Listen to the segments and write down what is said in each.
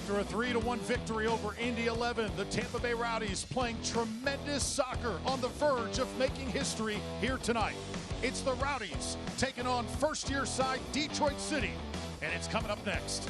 After a 3-1 victory over Indy 11, the Tampa Bay Rowdies playing tremendous soccer on the verge of making history here tonight. It's the Rowdies taking on first-year side Detroit City, and it's coming up next.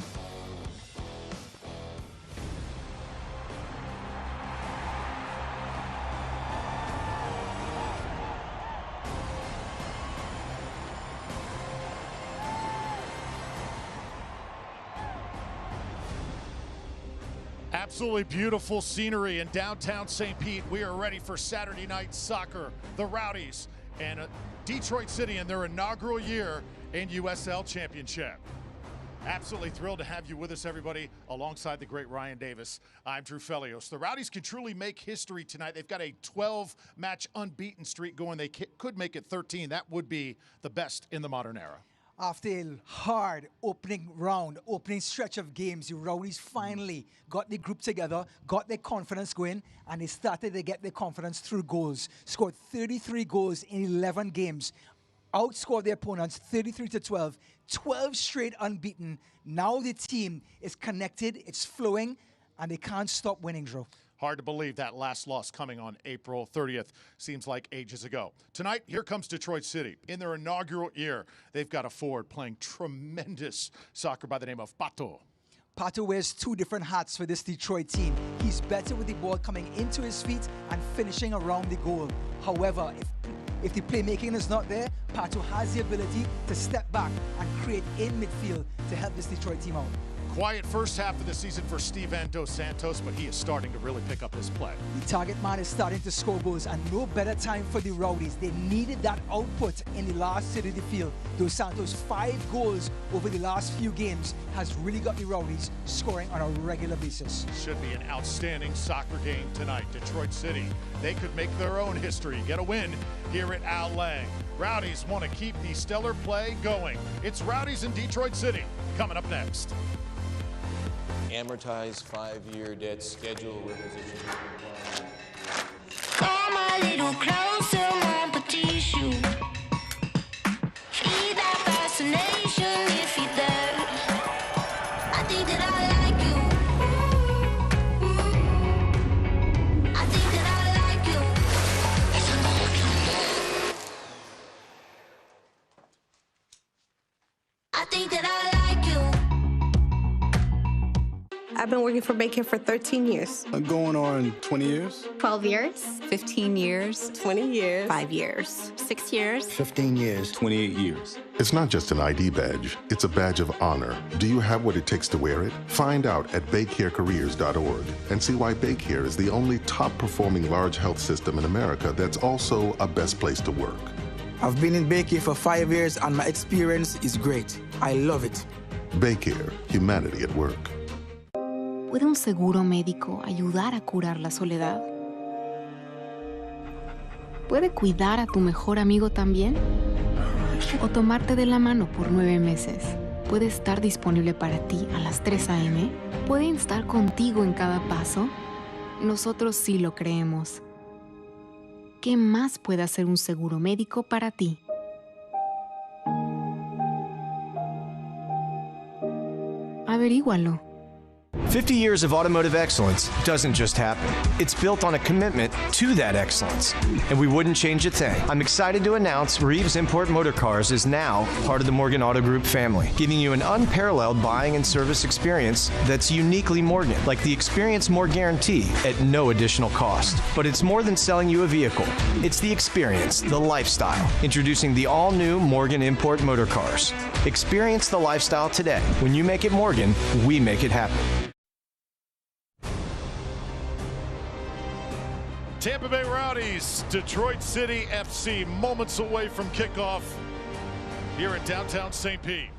Absolutely beautiful scenery in downtown St. Pete. We are ready for Saturday night soccer. The Rowdies and Detroit City in their inaugural year in USL Championship. Absolutely thrilled to have you with us, everybody, alongside the great Ryan Davis. I'm Drew Felios. The Rowdies can truly make history tonight. They've got a 12-match unbeaten streak going. They could make it 13. That would be the best in the modern era. After a hard opening stretch of games, the Rowdies finally got the group together, got their confidence going, and they started to get their confidence through goals. Scored 33 goals in 11 games, outscored their opponents 33-12, 12 straight unbeaten. Now the team is connected, it's flowing, and they can't stop winning, Drew. Hard to believe that last loss coming on April 30th. Seems like ages ago. Tonight, here comes Detroit City. In their inaugural year, they've got a forward playing tremendous soccer by the name of Pato. Pato wears two different hats for this Detroit team. He's better with the ball coming into his feet and finishing around the goal. However, if the playmaking is not there, Pato has the ability to step back and create in midfield to help this Detroit team out. Quiet first half of the season for Steven Dos Santos, but he is starting to really pick up his play. The target man is starting to score goals, and no better time for the Rowdies. They needed that output in the last third of the field. Dos Santos' 5 goals over the last few games has really got the Rowdies scoring on a regular basis. Should be an outstanding soccer game tonight. Detroit City, they could make their own history, get a win here at Al Lang. Rowdies want to keep the stellar play going. It's Rowdies in Detroit City coming up next. Amortized 5-year debt schedule requisition. Come a little closer, my petite shoe. Feel that fascination if you're there. I think that I like you. I think that I like you. I think that I like you. I've been working for Baycare for 13 years. Going on 20 years? 12 years. 15 years. 20 years. 5 years. 6 years. 15 years. 28 years. It's not just an ID badge, it's a badge of honor. Do you have what it takes to wear it? Find out at baycarecareers.org and see why Baycare is the only top-performing large health system in America that's also a best place to work. I've been in Baycare for 5 years and my experience is great. I love it. Baycare, humanity at work. ¿Puede un seguro médico ayudar a curar la soledad? ¿Puede cuidar a tu mejor amigo también? ¿O tomarte de la mano por 9 meses? ¿Puede estar disponible para ti a las 3 a.m.? ¿Puede estar contigo en cada paso? Nosotros sí lo creemos. ¿Qué más puede hacer un seguro médico para ti? Averígualo. 50 years of automotive excellence doesn't just happen. It's built on a commitment to that excellence, and we wouldn't change a thing. I'm excited to announce Reeves Import Motor Cars is now part of the Morgan Auto Group family, giving you an unparalleled buying and service experience that's uniquely Morgan, like the Experience More guarantee at no additional cost. But it's more than selling you a vehicle. It's the experience, the lifestyle. Introducing the all-new Morgan Import Motor Cars. Experience the lifestyle today. When you make it Morgan, we make it happen. Tampa Bay Rowdies, Detroit City FC, moments away from kickoff here in downtown St. Pete.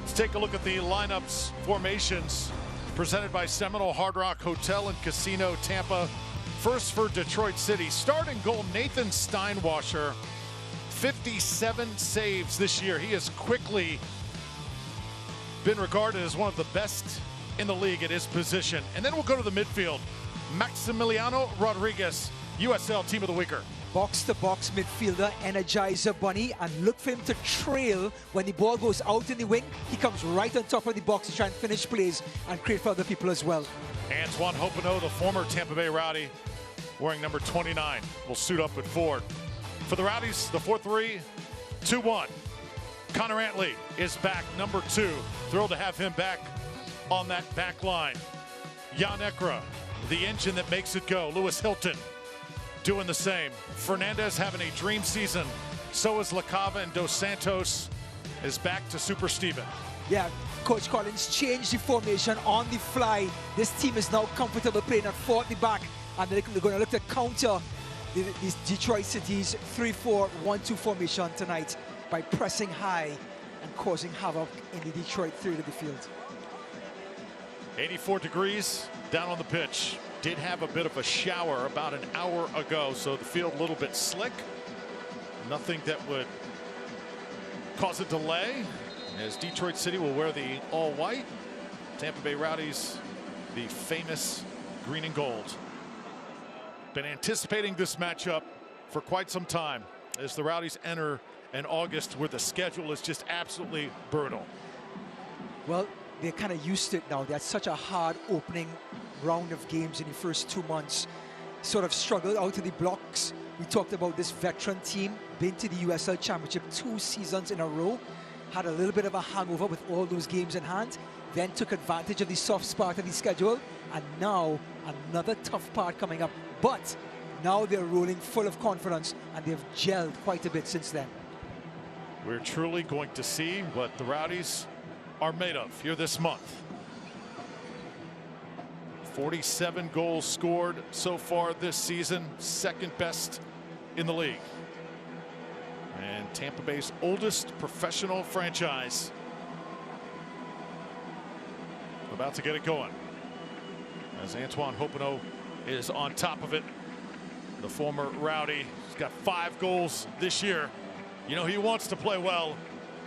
Let's take a look at the lineups, formations presented by Seminole Hard Rock Hotel and Casino Tampa. First for Detroit City, starting goal Nathan Steinwasser, 57 saves this year. He has quickly been regarded as one of the best in the league at his position. And then we'll go to the midfield. Maximiliano Rodriguez, USL Team of the box-to-box midfielder, energizer bunny, and look for him to trail when the ball goes out in the wing. He comes right on top of the box to try and finish plays and create for other people as well. Antoine Hoppeneau, the former Tampa Bay Rowdy, wearing number 29, will suit up at forward. For the Rowdies, the 4-3-2-1. Connor Antley is back, number 2. Thrilled to have him back on that back line. Jan Ekra, the engine that makes it go. Lewis Hilton doing the same. Fernandez having a dream season. So is LaCava, and Dos Santos is back to Super Steven. Yeah, Coach Collins changed the formation on the fly. This team is now comfortable playing at 4 at the back, and they're going to look to counter this Detroit City's 3-4-1-2 formation tonight by pressing high and causing havoc in the Detroit third of the field. 84 degrees down on the pitch. Did have a bit of a shower about an hour ago, so the field a little bit slick. Nothing that would cause a delay, as Detroit City will wear the all-white. Tampa Bay Rowdies, the famous green and gold. Been anticipating this matchup for quite some time, as the Rowdies enter in August where the schedule is just absolutely brutal. Well, they're kind of used to it now. They had such a hard opening round of games in the first 2 months. Sort of struggled out of the blocks. We talked about this veteran team, been to the USL Championship 2 seasons in a row, had a little bit of a hangover with all those games in hand, then took advantage of the soft spot of the schedule, and now another tough part coming up. But now they're rolling full of confidence, and they've gelled quite a bit since then. We're truly going to see what the Rowdies are made of here this month. 47 goals scored so far this season, second best in the league. And Tampa Bay's oldest professional franchise about to get it going, as Antoine Hoppeneau is on top of it. The former Rowdy, he's got 5 goals this year. You know, he wants to play well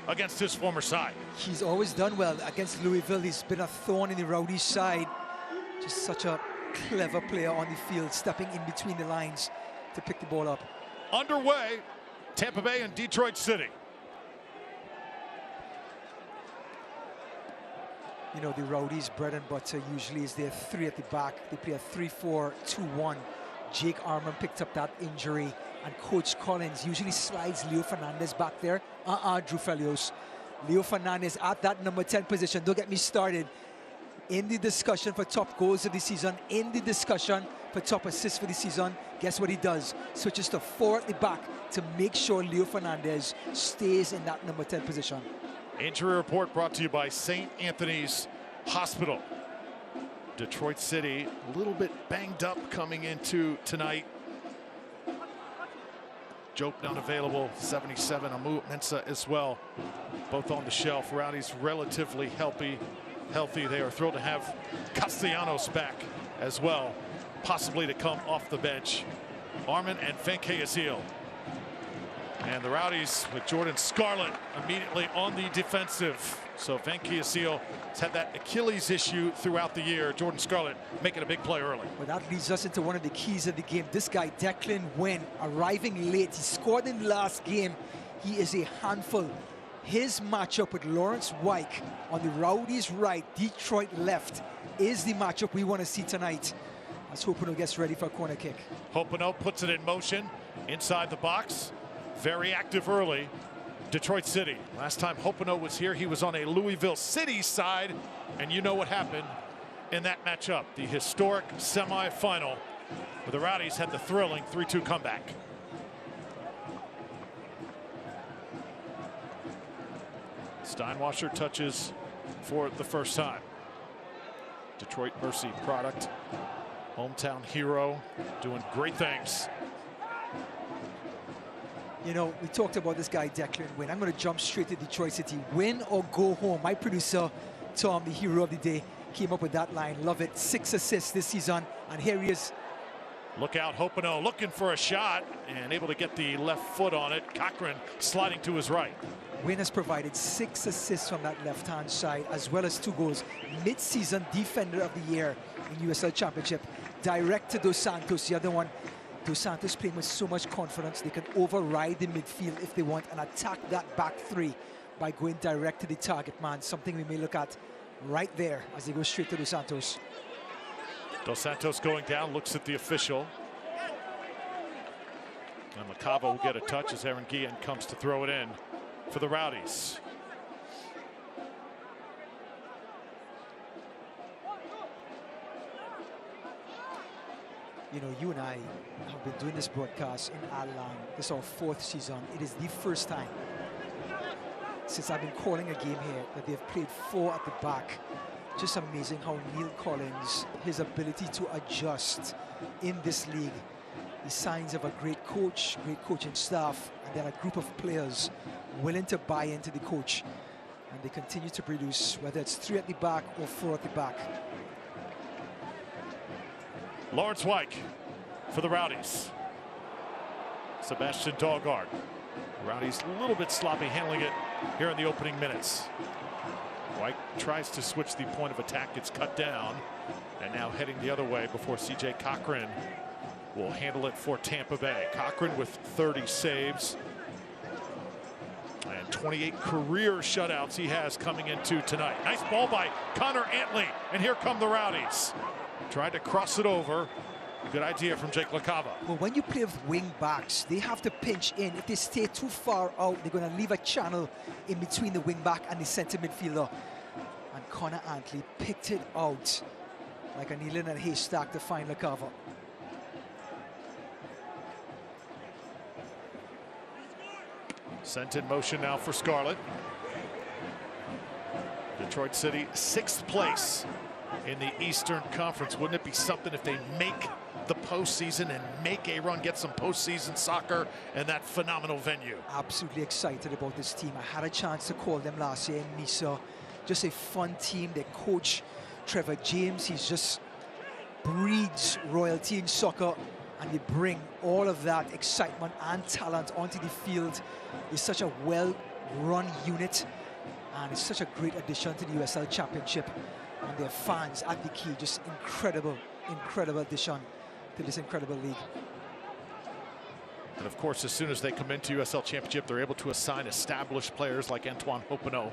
against his former side. He's always done well against Louisville. He's been a thorn in the Rowdies' side. Just such a clever player on the field, stepping in between the lines to pick the ball up. Underway, Tampa Bay and Detroit City. You know, the Rowdies' bread and butter usually is their 3 at the back. They play a 3-4-2-1. Jake Arman picked up that injury, and Coach Collins usually slides Leo Fernandez back there. Drew Felios. Leo Fernandez at that number 10 position. Don't get me started. In the discussion for top goals of the season, in the discussion for top assists for the season, guess what he does? Switches to 4 at the back to make sure Leo Fernandez stays in that number 10 position. Injury report brought to you by St. Anthony's Hospital. Detroit City a little bit banged up coming into tonight. Jope not available, 77. Amu Mensah as well, both on the shelf. Rowdies relatively healthy. They are thrilled to have Castellanos back as well, possibly to come off the bench. Arman and Venke Azil. And the Rowdies with Jordan Scarlett immediately on the defensive. So Venke Azil has had that Achilles issue throughout the year. Jordan Scarlett making a big play early. Well, that leads us into one of the keys of the game. This guy, Declan Wynn, arriving late. He scored in the last game. He is a handful. His matchup with Lawrence Wyke on the Rowdies' right, Detroit left, is the matchup we want to see tonight, as Hoppeneau gets ready for a corner kick. Hoppeneau puts it in motion inside the box. Very active early. Detroit City. Last time Hoppeneau was here, he was on a Louisville City side, and you know what happened in that matchup. The historic semifinal, where the Rowdies had the thrilling 3-2 comeback. Steinwasser touches for the first time. Detroit Mercy product. Hometown hero, doing great things. You know, we talked about this guy, Declan Wynn. I'm going to jump straight to Detroit City. Win or go home. My producer, Tom, the hero of the day, came up with that line. Love it. 6 assists this season, and here he is. Look out, Hoppeneau looking for a shot and able to get the left foot on it. Cochran sliding to his right. Wynn has provided 6 assists from that left-hand side, as well as 2 goals. Mid-season Defender of the Year in USL Championship. Direct to Dos Santos, the other one. Dos Santos playing with so much confidence. They can override the midfield if they want and attack that back three by going direct to the target man, something we may look at right there as they go straight to Dos Santos. Dos Santos going down, looks at the official. And LaCava will get a touch as Aaron Guillen comes to throw it in for the Rowdies. You know, you and I have been doing this broadcast in our line. This is our 4th season. It is the first time since I've been calling a game here that they've played 4 at the back. Just amazing how Neil Collins, his ability to adjust in this league, the signs of a great coach, great coaching staff, and then a group of players willing to buy into the coach. And they continue to produce, whether it's 3 at the back or 4 at the back. Lawrence Wyke for the Rowdies. Sebastian Daugard. Rowdies a little bit sloppy handling it here in the opening minutes. Wyke tries to switch the point of attack, gets cut down, and now heading the other way before CJ Cochran will handle it for Tampa Bay. Cochran with 30 saves and 28 career shutouts he has coming into tonight. Nice ball by Connor Antley, and here come the Rowdies. Tried to cross it over. Good idea from Jake LaCava. Well, when you play with wing backs, they have to pinch in. If they stay too far out, they're going to leave a channel in between the wing back and the center midfielder. And Connor Antley picked it out like a needle in a haystack to find LaCava. Sent in motion now for Scarlett. Detroit City, 6th place in the Eastern Conference. Wouldn't it be something if they make the postseason and make a run, get some postseason soccer in that phenomenal venue? Absolutely excited about this team. I had a chance to call them last year in Mesa. Just a fun team. Their coach, Trevor James, he's just breeds royalty in soccer, and they bring all of that excitement and talent onto the field. It's such a well-run unit, and it's such a great addition to the USL Championship. And their fans at the key, just incredible addition to this incredible league. And of course, as soon as they come into USL Championship, they're able to assign established players like Antoine Hoppeneau,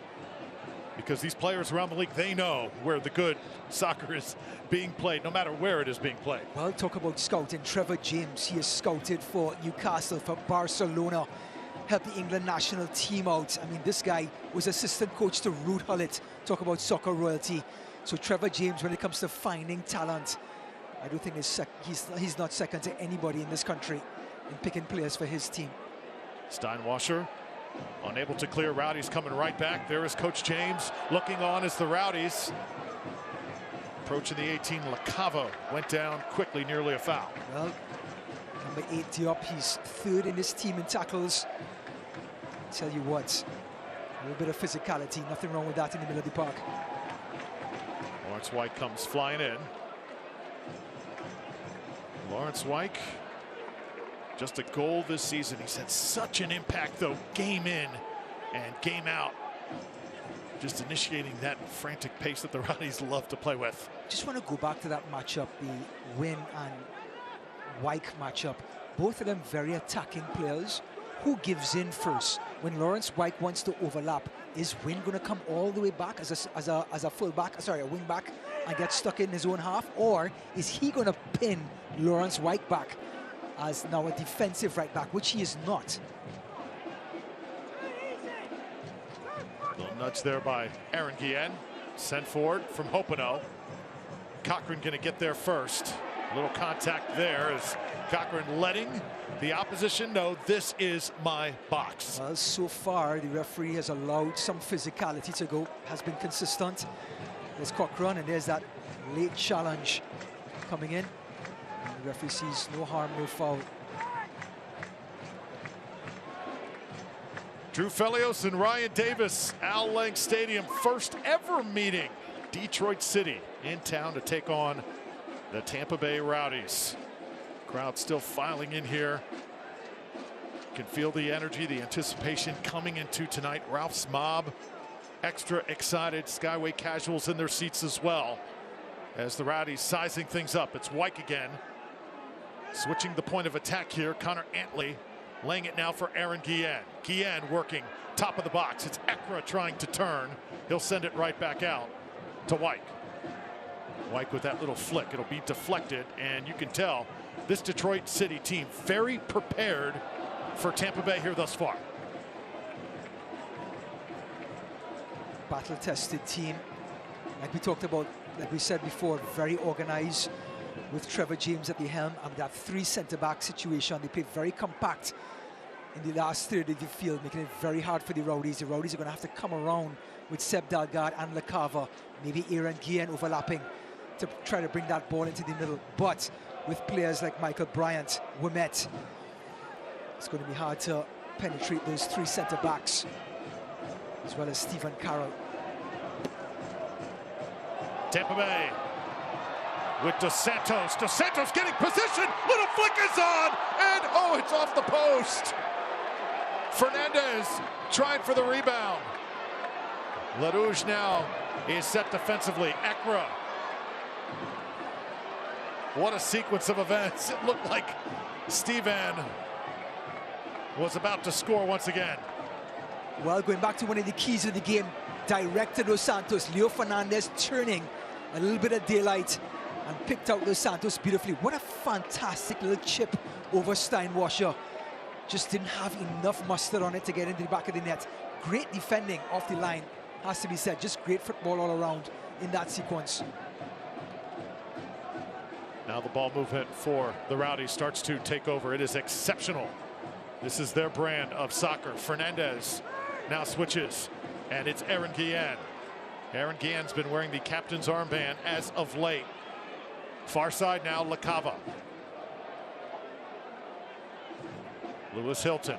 because these players around the league, they know where the good soccer is being played, no matter where it is being played. Well, talk about scouting. Trevor James, he is scouted for Newcastle, for Barcelona, helped the England national team out. I mean, this guy was assistant coach to Ruud Gullit. Talk about soccer royalty. So Trevor James, when it comes to finding talent, I don't think he's not second to anybody in this country in picking players for his team. Steinwasser unable to clear. Rowdies coming right back. There is Coach James looking on as the Rowdies approaching the 18. LaCava went down quickly, nearly a foul. Well, number 8 Diop, he's 3rd in his team in tackles. Tell you what, a little bit of physicality, nothing wrong with that in the middle of the park. Lawrence Wyke comes flying in. Lawrence Wyke, just a goal this season. He's had such an impact, though, game in and game out. Just initiating that frantic pace that the Rowdies love to play with. Just want to go back to that matchup, the Wynn and Wyke matchup. Both of them very attacking players. Who gives in first? When Lawrence Wyke wants to overlap, is Wynn going to come all the way back as a fullback, sorry, a wing back, and get stuck in his own half? Or is he going to pin Lawrence Wyke back as now a defensive right back, which he is not? Little nudge there by Aaron Guillen. Sent forward from Hoppeneau. Cochran going to get there first. A little contact there as Cochran letting the opposition know this is my box. Well, so far the referee has allowed some physicality to go, has been consistent. There's Cochran, and there's that late challenge coming in. And the referee sees no harm, no foul. Drew Felios and Ryan Davis, Al Lang Stadium, first ever meeting. Detroit City in town to take on the Tampa Bay Rowdies. Crowd still filing in here. Can feel the energy, the anticipation coming into tonight. Ralph's mob extra excited. Skyway casuals in their seats as well as the Rowdies sizing things up. It's Wyke again. Switching the point of attack here, Connor Antley laying it now for Aaron Guillen. Guillen working top of the box. It's Ekra trying to turn. He'll send it right back out to Wyke. Wyke with that little flick. It'll be deflected, and you can tell this Detroit City team very prepared for Tampa Bay here thus far. Battle-tested team, like we talked about, like we said before, very organized with Trevor James at the helm, and that three centre-back situation. They play very compact in the last third of the field, making it very hard for the Rowdies. The Rowdies are going to have to come around with Seb Dalgard and Lacava, maybe Aaron Guillen overlapping to try to bring that ball into the middle. But with players like Michael Bryant, Wimet, it's going to be hard to penetrate those three centre-backs, as well as Stephen Carroll. Tampa Bay with Dos Santos. Dos Santos getting position. Little flick is on, and oh, it's off the post. Fernandez trying for the rebound. LaRouge now is set defensively. Ekra. What a sequence of events. It looked like Steven was about to score once again. Well, going back to one of the keys of the game, directed Dos Santos. Leo Fernandez turning a little bit of daylight and picked out Dos Santos beautifully. What a fantastic little chip over Steinwasser. Just didn't have enough mustard on it to get into the back of the net. Great defending off the line, has to be said. Just great football all around in that sequence. Now the ball movement for the Rowdies starts to take over. It is exceptional. This is their brand of soccer. Fernandez now switches, and it's Aaron Guillen. Aaron Guillen's been wearing the captain's armband as of late. Far side now, Lacava. Lewis Hilton.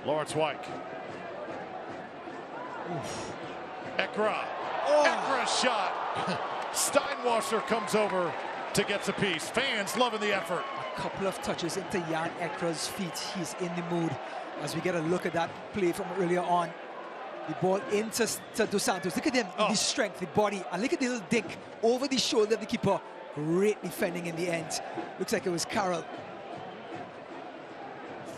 Lawrence Wyke. Oof. Ekra. Oh. Ekra's shot. Steinwasser comes over to get a piece. Fans loving the effort. A couple of touches into Jan Ekra's feet. He's in the mood. As we get a look at that play from earlier on. The ball into Dos Santos. Look at him, the strength, the body, and look at the little dink over the shoulder of the keeper. Great defending in the end. Looks like it was Carroll.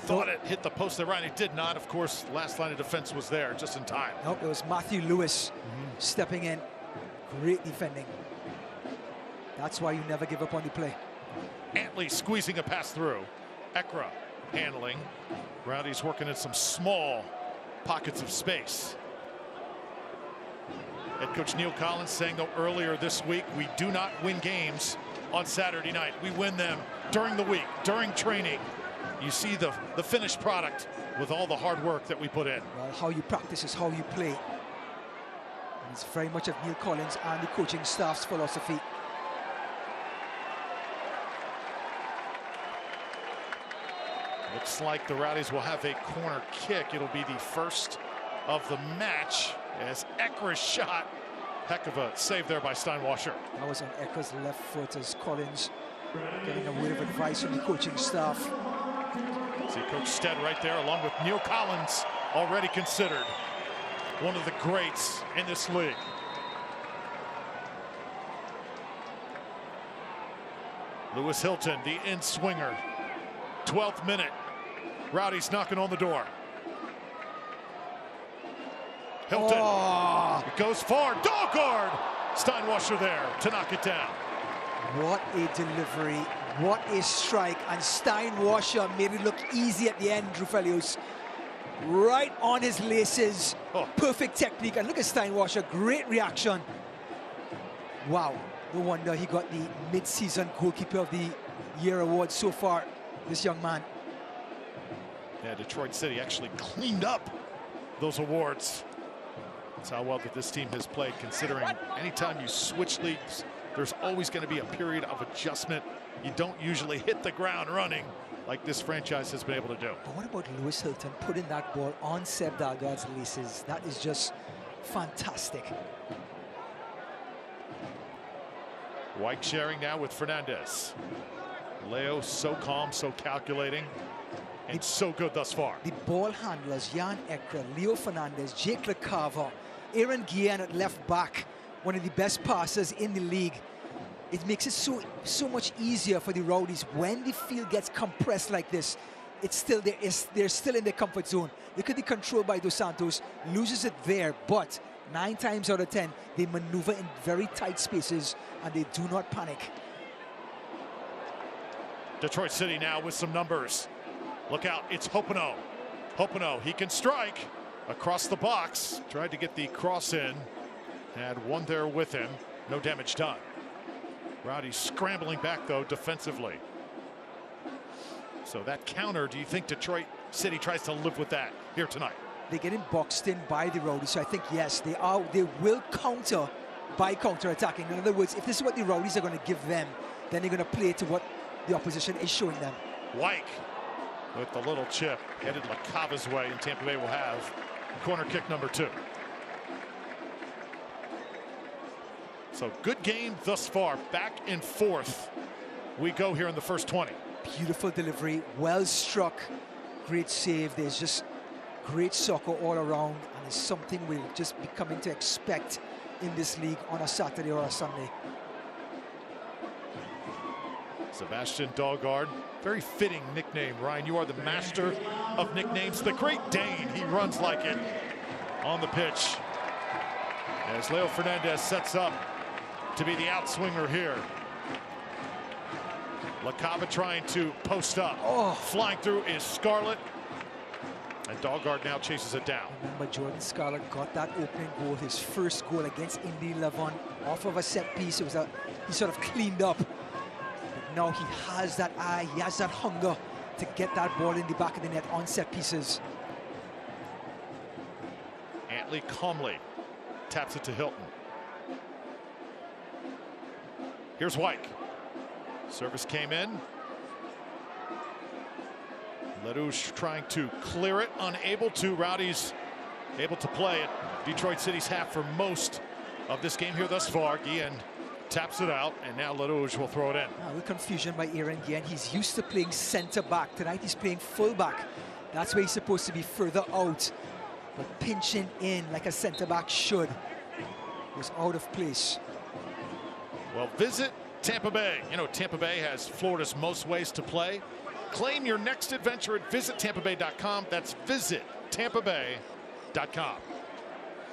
Thought it hit the post there, right? It did not. Of course, last line of defense was there just in time. Nope, it was Matthew Lewis stepping in. Great defending. That's why you never give up on the play. Antley squeezing a pass through. Ekra handling. Rowdies working in some small pockets of space. Head coach Neil Collins saying, though, earlier this week, we do not win games on Saturday night. We win them during the week, during training. You see the finished product with all the hard work that we put in. Well, how you practice is how you play. And it's very much of Neil Collins and the coaching staff's philosophy. Looks like the Rowdies will have a corner kick. It'll be the first of the match as Ekra's shot. Heck of a save there by Steinwasser. That was on Ekra's left foot as Collins getting a word of advice from the coaching staff. See Coach Stead right there along with Neil Collins, already considered one of the greats in this league. Lewis Hilton, the in-swinger. 12th minute. Rowdies knocking on the door. Hilton. Oh. It goes far. Dog guard. Steinwasser there to knock it down. What a delivery. What a strike. And Steinwasser made it look easy at the end, Drufelius. Right on his laces. Oh. Perfect technique. And look at Steinwasser. Great reaction. Wow. No wonder he got the mid-season Goalkeeper of the Year award so far, this young man. Yeah, Detroit City actually cleaned up those awards. That's how well that this team has played, considering anytime you switch leagues, there's always going to be a period of adjustment. You don't usually hit the ground running like this franchise has been able to do. But what about Lewis Hilton putting that ball on Seb Dalgard's laces? That is just fantastic. Wyke sharing now with Fernandez. Leo so calm, so calculating, and so good thus far. The ball handlers, Jan Ekra, Leo Fernandez, Jake Lacava, Aaron Guillen at left back, one of the best passers in the league. it makes it so much easier for the Rowdies when the field gets compressed like this. It's still there. They're still in their comfort zone. They could be controlled by Dos Santos, loses it there, but 9 times out of 10 they maneuver in very tight spaces and they do not panic. Detroit City now with some numbers. Look out, it's Hopino. Hopino, he can strike across the box. Tried to get the cross in. Had one there with him. No damage done. Rowdies scrambling back, though, defensively. So that counter, do you think Detroit City tries to live with that here tonight? They're getting boxed in by the Rowdies, so I think, yes, they will counter by counter-attacking. In other words, if this is what the Rowdies are going to give them, then they're going to play to what the opposition is showing them. Wyke with the little chip headed LaCava's way, and Tampa Bay will have corner kick number 2. So good game thus far. Back and forth we go here in the first 20. Beautiful delivery, well struck, great save. There's just great soccer all around, and it's something we'll just be coming to expect in this league on a Saturday or a Sunday. Sebastian Dahlgaard, very fitting nickname. Ryan, you are the master of nicknames. The Great Dane, he runs like it on the pitch. As Leo Fernandez sets up to be the outswinger here. LaCava trying to post up. Oh. Flying through is Scarlett. And Dahlgaard now chases it down. Remember, Jordan Scarlett got that opening goal, his first goal against Indy 11, off of a set piece. It was he sort of cleaned up. Now he has that eye, he has that hunger to get that ball in the back of the net on set pieces. Antley calmly taps it to Hilton. Here's Wyke. Service came in. Ledouche trying to clear it, unable to. Rowdies able to play at Detroit City's half for most of this game here thus far. Guillen taps it out, and now Ledouche will throw it in. A little confusion by Aaron Guillen. He's used to playing center back. Tonight he's playing full back. That's where he's supposed to be, further out. But pinching in like a center back should was out of place. Well, visit Tampa Bay. You know, Tampa Bay has Florida's most ways to play. Claim your next adventure at visitTampaBay.com. That's visitTampaBay.com.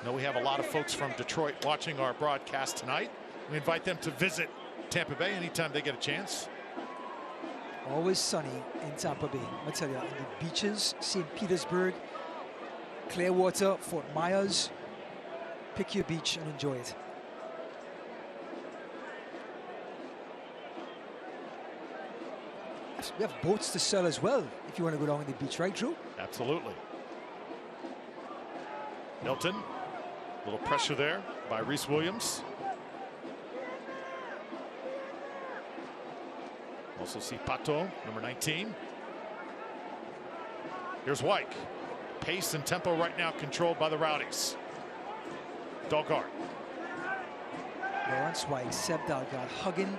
Now we have a lot of folks from Detroit watching our broadcast tonight. We invite them to visit Tampa Bay anytime they get a chance. Always sunny in Tampa Bay. I tell you, on the beaches, St. Petersburg, Clearwater, Fort Myers. Pick your beach and enjoy it. We have boats to sell as well if you want to go down on the beach, right, Drew? Absolutely. Milton, a little pressure there by Reese Williams. Also see Pato, number 19. Here's Wyke. Pace and tempo right now controlled by the Rowdies. Dahlgaard. Lawrence Wyke, Seb Dahlgaard hugging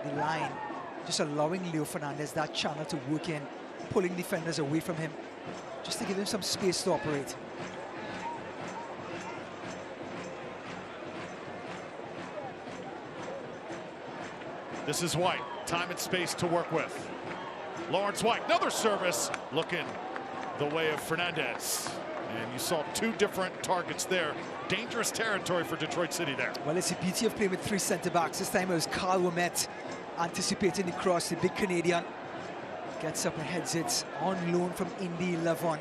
the line, just allowing Leo Fernandez that channel to work in, pulling defenders away from him, just to give him some space to operate. This is Wyke, time and space to work with. Lawrence Wyke, another service, looking the way of Fernandez. And you saw 2 different targets there. Dangerous territory for Detroit City there. Well, it's the beauty of playing with 3 centre-backs. This time it was Carl Womet anticipating the cross. The big Canadian gets up and heads it on loan from Indy 11.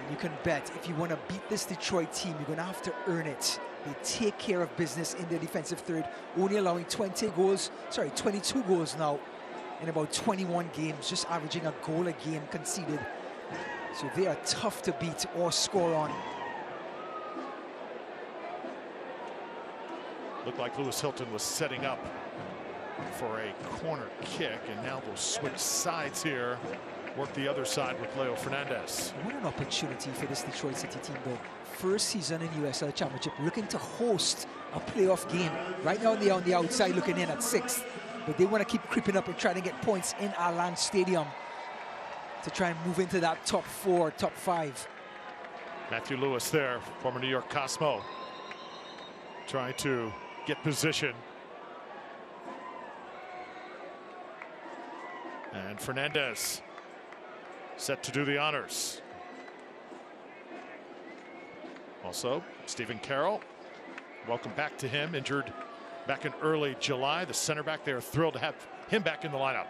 You can bet if you want to beat this Detroit team, you're going to have to earn it. They take care of business in their defensive third, only allowing 22 goals now in about 21 games, just averaging a goal a game conceded. So they are tough to beat or score on. Looked like Lewis Hilton was setting up for a corner kick, and now they'll switch sides here. Work the other side with Leo Fernandez. What an opportunity for this Detroit City team, though. First season in USL Championship, looking to host a playoff game. Right now they're on the outside looking in at 6th, but they want to keep creeping up and trying to get points in Allianz Stadium to try and move into that top 4, top 5. Matthew Lewis there, former New York Cosmo, trying to get position. And Fernandez set to do the honors. Also, Stephen Carroll, welcome back to him, injured back in early July. The center back, they are thrilled to have him back in the lineup.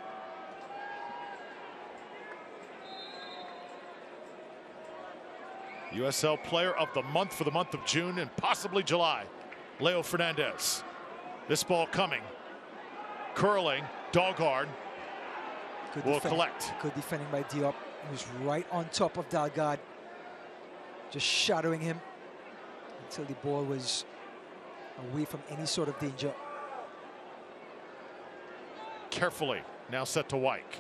USL Player of the Month for the month of June and possibly July, Leo Fernandez. This ball coming, curling, Dalgard will collect. Good defending by Diop. He was right on top of Dalgard, just shadowing him until the ball was away from any sort of danger. Carefully, now set to Wyke.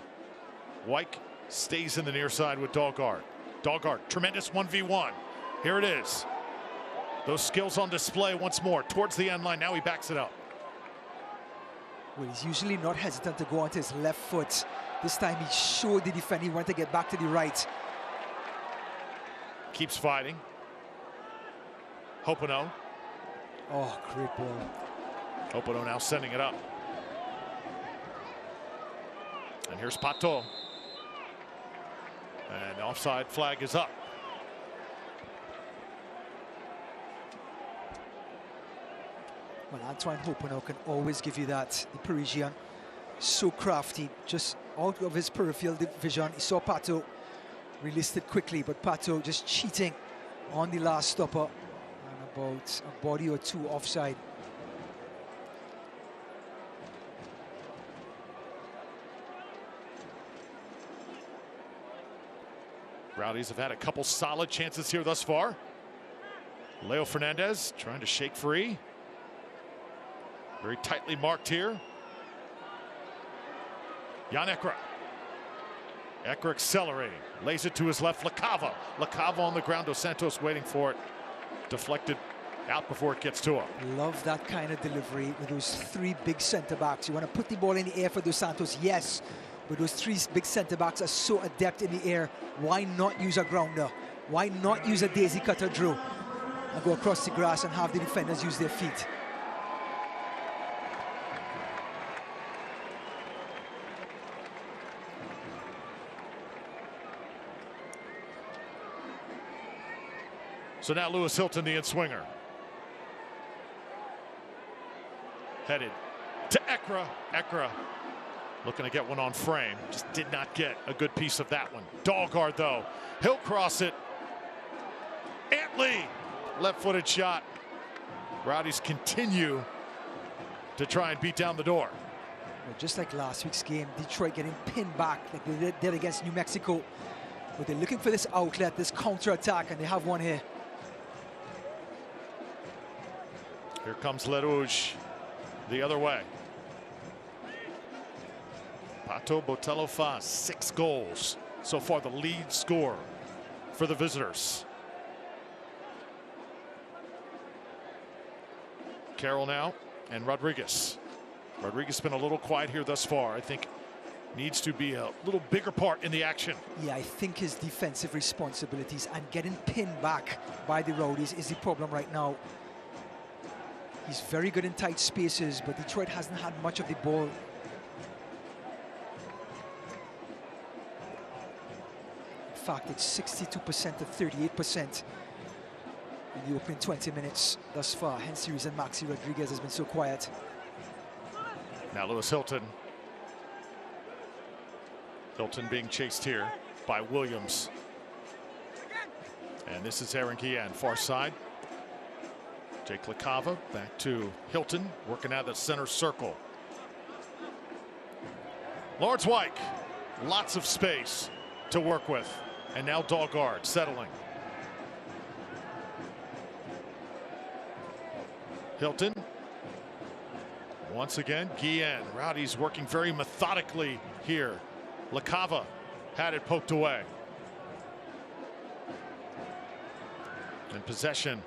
Wyke stays in the near side with Dalgard. Dalgard, tremendous 1v1. Here it is. Those skills on display once more towards the end line. Now he backs it up. Well, he's usually not hesitant to go onto his left foot. This time he showed the defender he wanted to get back to the right. Keeps fighting. Hopino. Oh, great ball. Hopino now sending it up. And here's Pato. And offside flag is up. Well, Antoine Hopino can always give you that. The Parisian, so crafty, just out of his peripheral vision. He saw Pato, released it quickly, but Pato just cheating on the last stopper. And about a body or two offside. Rowdies have had a couple solid chances here thus far. Leo Fernandez trying to shake free. Very tightly marked here. Jan Ekra. Ekra accelerating. Lays it to his left. Lacava. Lacava on the ground. Dos Santos waiting for it. Deflected out before it gets to him. Love that kind of delivery with those three big center backs. You want to put the ball in the air for Dos Santos, yes. But those three big center backs are so adept in the air. Why not use a grounder? Why not use a daisy cutter drill and go across the grass and have the defenders use their feet? So now Lewis Hilton, the in-swinger. Headed to Ekra. Ekra looking to get one on frame. Just did not get a good piece of that one. Dalgard, though. He'll cross it. Antley, left-footed shot. Rowdies continue to try and beat down the door. Well, just like last week's game, Detroit getting pinned back like they did against New Mexico. But they're looking for this outlet, this counter-attack, and they have one here. Here comes Lerouge the other way. Pato Botello Faz, 6 goals. So far the lead scorer for the visitors. Carroll now and Rodriguez. Rodriguez has been a little quiet here thus far. I think needs to be a little bigger part in the action. Yeah, I think his defensive responsibilities and getting pinned back by the Rowdies is the problem right now. He's very good in tight spaces, but Detroit hasn't had much of the ball. In fact, it's 62% to 38% in the opening 20 minutes thus far. Hence the reason Maxi Rodriguez has been so quiet. Now Lewis Hilton. Hilton being chased here by Williams. And this is Aaron Guillen, far side. Jake Lacava back to Hilton, working out the center circle. Lawrence Wyke, lots of space to work with. And now Dalgard settling. Hilton. Once again, Guillen. Rowdies working very methodically here. Lacava had it poked away. And possession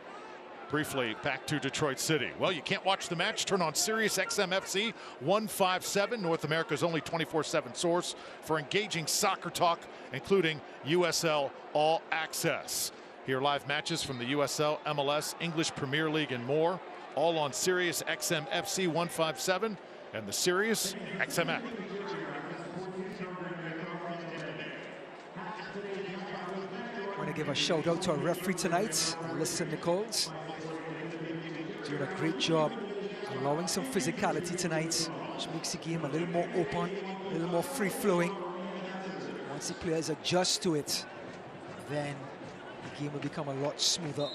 briefly back to Detroit City. Well, you can't watch the match? Turn on Sirius XM FC 157, North America's only 24/7 source for engaging soccer talk, including USL All Access. Hear live matches from the USL, MLS, English Premier League, and more, all on Sirius XM FC 157 and the Sirius XM app. to give a shout out to our referee tonight, Alyssa Nichols. Doing a great job, allowing some physicality tonight, which makes the game a little more open, a little more free-flowing. Once the players adjust to it, then the game will become a lot smoother.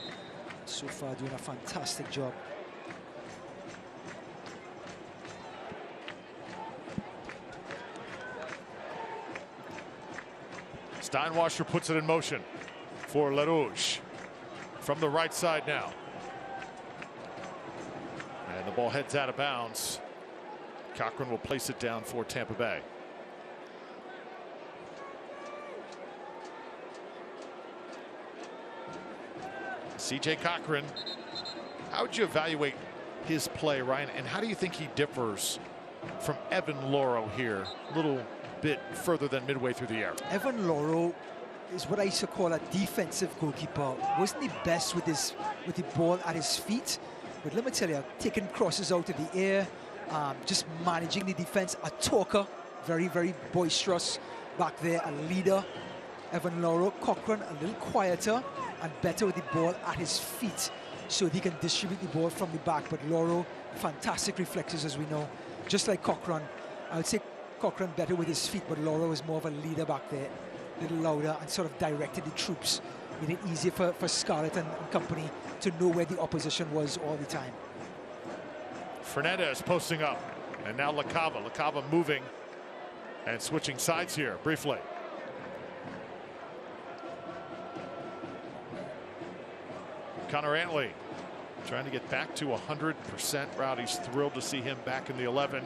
So far, doing a fantastic job. Steinwasser puts it in motion for Le Rouge from the right side now. And the ball heads out of bounds. Cochran will place it down for Tampa Bay. CJ Cochran, how would you evaluate his play, Ryan? And how do you think he differs from Evan Loro here, a little bit further than midway through the air? Evan Loro is what I used to call a defensive goalkeeper. Wasn't the best with the ball at his feet, but let me tell you, taking crosses out of the air, just managing the defense, a talker, very, very boisterous back there, a leader. Evan Loro. Cochran a little quieter and better with the ball at his feet, so he can distribute the ball from the back. But Loro, fantastic reflexes, as we know. Just like Cochran, I would say Cochran better with his feet, but Loro was more of a leader back there, a little louder, and sort of directed the troops. Made it easier for Scarlett and company to know where the opposition was all the time. Fernandez posting up, and now LaCava. LaCava moving and switching sides here briefly. Connor Antley trying to get back to 100%. Rowdies thrilled to see him back in the 11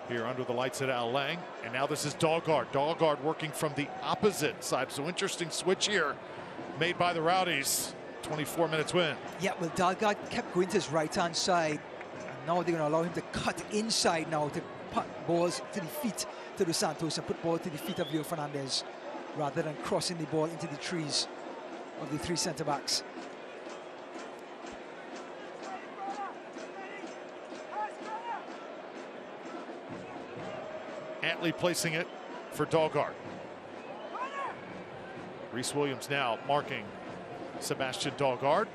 here under the lights at Al Lang. And now this is Dahlgaard. Dahlgaard working from the opposite side. So interesting switch here made by the Rowdies. 24 minutes win. Yeah, well, Dahlgaard kept going to his right-hand side. And now they're going to allow him to cut inside now to put balls to the feet to Dos Santos and put ball to the feet of Leo Fernandez rather than crossing the ball into the trees of the three centre-backs. Antley placing it for Dahlgaard. Reese Williams now marking Sebastian Dahlgaard.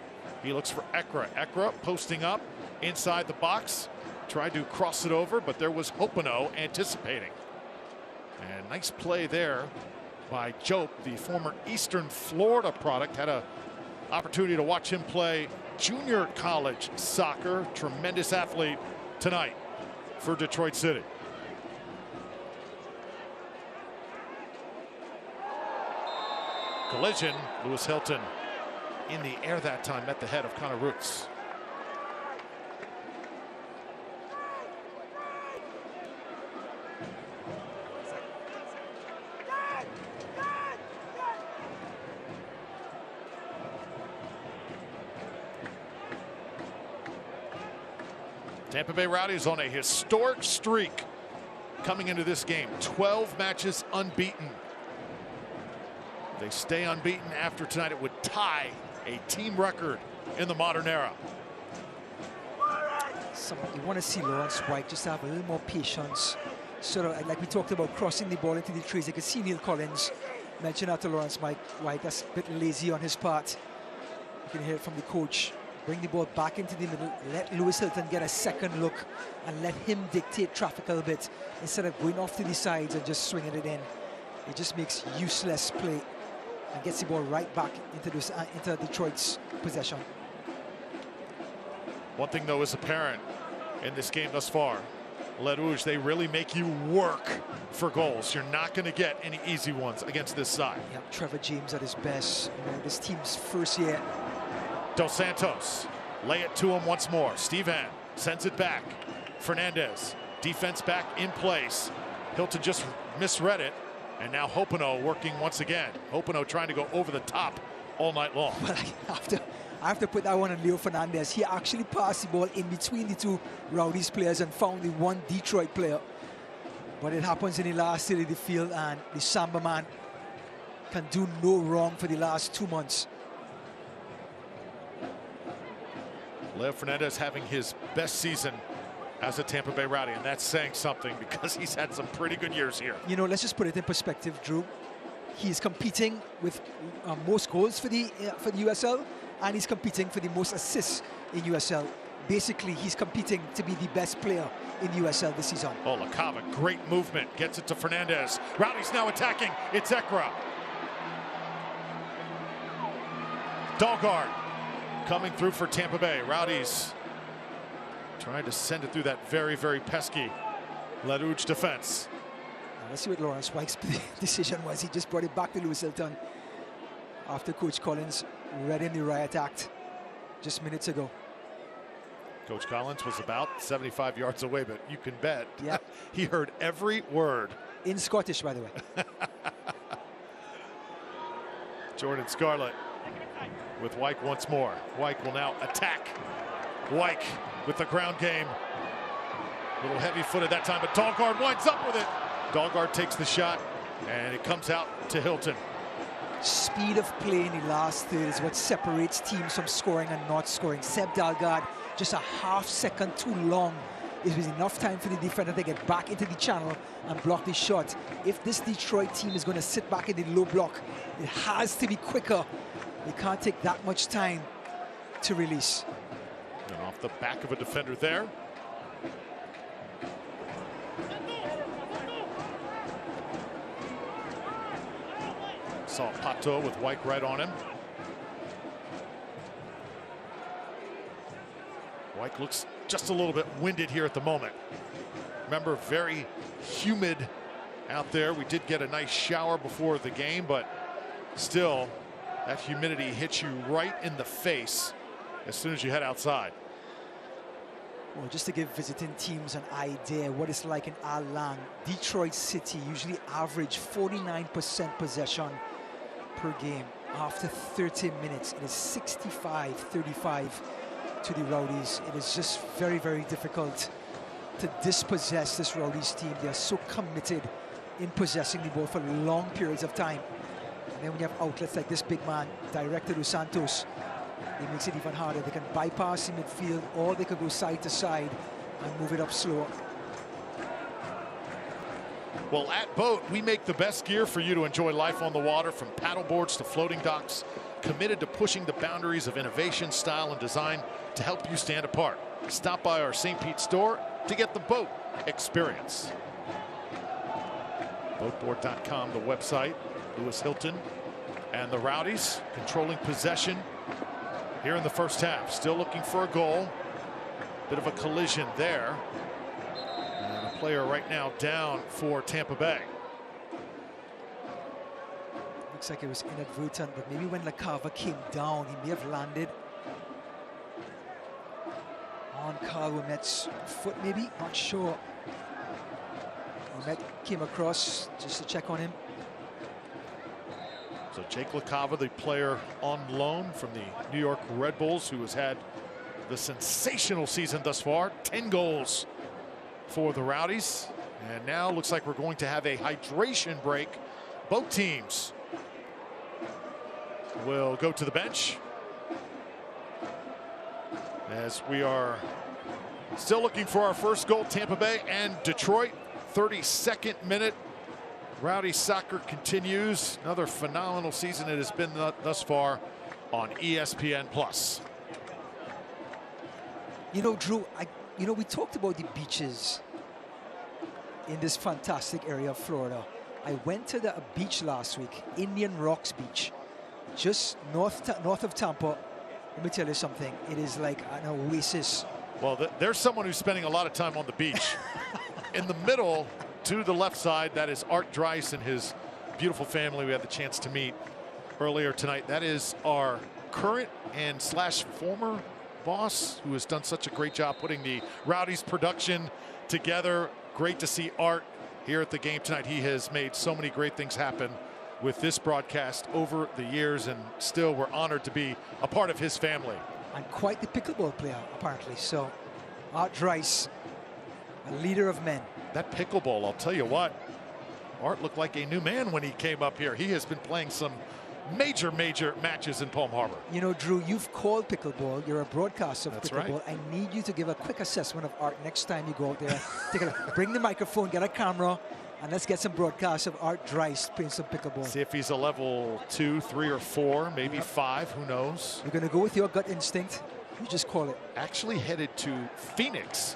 He looks for Ekra. Ekra posting up inside the box. Tried to cross it over, but there was Hopino anticipating. And nice play there by Jope, the former Eastern Florida product. Had an opportunity to watch him play junior college soccer. Tremendous athlete tonight for Detroit City. Collision. Lewis Hilton in the air that time, met the head of Connor Roots. Tampa Bay Rowdies on a historic streak coming into this game. 12 matches unbeaten. If they stay unbeaten after tonight, it would tie a team record in the modern era. You want to see Lawrence White just have a little more patience. Sort of like we talked about, crossing the ball into the trees. You can see Neil Collins mention out to Lawrence White, that's a bit lazy on his part. You can hear it from the coach. Bring the ball back into the middle, let Lewis Hilton get a second look, and let him dictate traffic a little bit instead of going off to the sides and just swinging it in. It just makes useless play and gets the ball right back into Detroit's possession. One thing, though, is apparent in this game thus far. Le Rouge, they really make you work for goals. You're not going to get any easy ones against this side. Yeah, Trevor James at his best. You know, this team's first year. Dos Santos lay it to him once more. Stevan sends it back. Fernandez, defense back in place. Hilton just misread it. And now Hopino working once again. Hopino trying to go over the top all night long. Well, I have to put that one on Leo Fernandez. He actually passed the ball in between the two Rowdies players and found the one Detroit player. But it happens in the last third of the field, and the Samba man can do no wrong for the last 2 months. Leo Fernandez having his best season as a Tampa Bay Rowdy, and that's saying something because he's had some pretty good years here. You know, let's just put it in perspective, Drew. He's competing with most goals for the USL, and he's competing for the most assists in USL. Basically, he's competing to be the best player in USL this season. Oh, LaCava, great movement. Gets it to Fernandez. Rowdies now attacking. It's Ekra. Dahlgaard coming through for Tampa Bay. Rowdies trying to send it through that very, very pesky LaRouche defense. Now, let's see what Lawrence White's decision was. He just brought it back to Lewis Hilton after Coach Collins read in the riot act just minutes ago. Coach Collins was about 75 yards away, but you can bet he heard every word. In Scottish, by the way. Jordan Scarlett with Wyke once more. Wyke will now attack. Wyke with the ground game. A little heavy-footed that time, but Dahlgaard winds up with it. Dahlgaard takes the shot, and it comes out to Hilton. Speed of play in the last third is what separates teams from scoring and not scoring. Seb Dahlgaard, just a half second too long. It was enough time for the defender to get back into the channel and block the shot. If this Detroit team is going to sit back in the low block, it has to be quicker. They can't take that much time to release. And off the back of a defender there. Saw Pato with Wyke right on him. Wyke looks just a little bit winded here at the moment. Remember, very humid out there. We did get a nice shower before the game, but still, that humidity hits you right in the face as soon as you head outside. Well, just to give visiting teams an idea what it's like in our land, Detroit City usually average 49% possession per game. After 30 minutes, it is 65-35 to the Rowdies. It is just very, very difficult to dispossess this Rowdies team. They are so committed in possessing the ball for long periods of time. And then when you have outlets like this big man, Director Dos Santos, it makes it even harder. They can bypass the midfield, or they could go side to side and move it up slower. Well, at Boat, we make the best gear for you to enjoy life on the water, from paddle boards to floating docks, committed to pushing the boundaries of innovation, style, and design to help you stand apart. Stop by our St. Pete store to get the Boat experience. Boatboard.com, the website. Lewis Hilton and the Rowdies controlling possession here in the first half. Still looking for a goal. Bit of a collision there. And a player right now down for Tampa Bay. Looks like it was inadvertent, but maybe when LaCava came down, he may have landed on Carl Oumet's foot, maybe, not sure. Oumet came across just to check on him. So Jake LaCava, the player on loan from the New York Red Bulls, who has had the sensational season thus far. 10 goals for the Rowdies. And now looks like we're going to have a hydration break. Both teams will go to the bench, as we are still looking for our first goal. Tampa Bay and Detroit. 32nd minute. Rowdy soccer continues. Another phenomenal season it has been thus far on ESPN Plus. You know, Drew, we talked about the beaches in this fantastic area of Florida. I went to a beach last week, Indian Rocks Beach, just north of Tampa. Let me tell you something. It is like an oasis. Well, there's someone who's spending a lot of time on the beach. In the middle, to the left side, that is Art Dreiss and his beautiful family we had the chance to meet earlier tonight. That is our current and / former boss, who has done such a great job putting the Rowdies production together. Great to see Art here at the game tonight. He has made so many great things happen with this broadcast over the years, and still we're honored to be a part of his family. And quite the pickleball player, apparently. So Art Dreiss, a leader of men. That pickleball, I'll tell you what, Art looked like a new man when he came up here. He has been playing some major matches in Palm Harbor. You know, Drew, you've called pickleball. You're a broadcaster of That's pickleball. right. I need you to give a quick assessment of Art next time you go out there. Bring the microphone, get a camera, And let's get some broadcasts of Art Dryce playing some pickleball. See if he's a level 2, 3, or 4, maybe 5. Who knows? You're going to go with your gut instinct. You just call it. Actually headed to Phoenix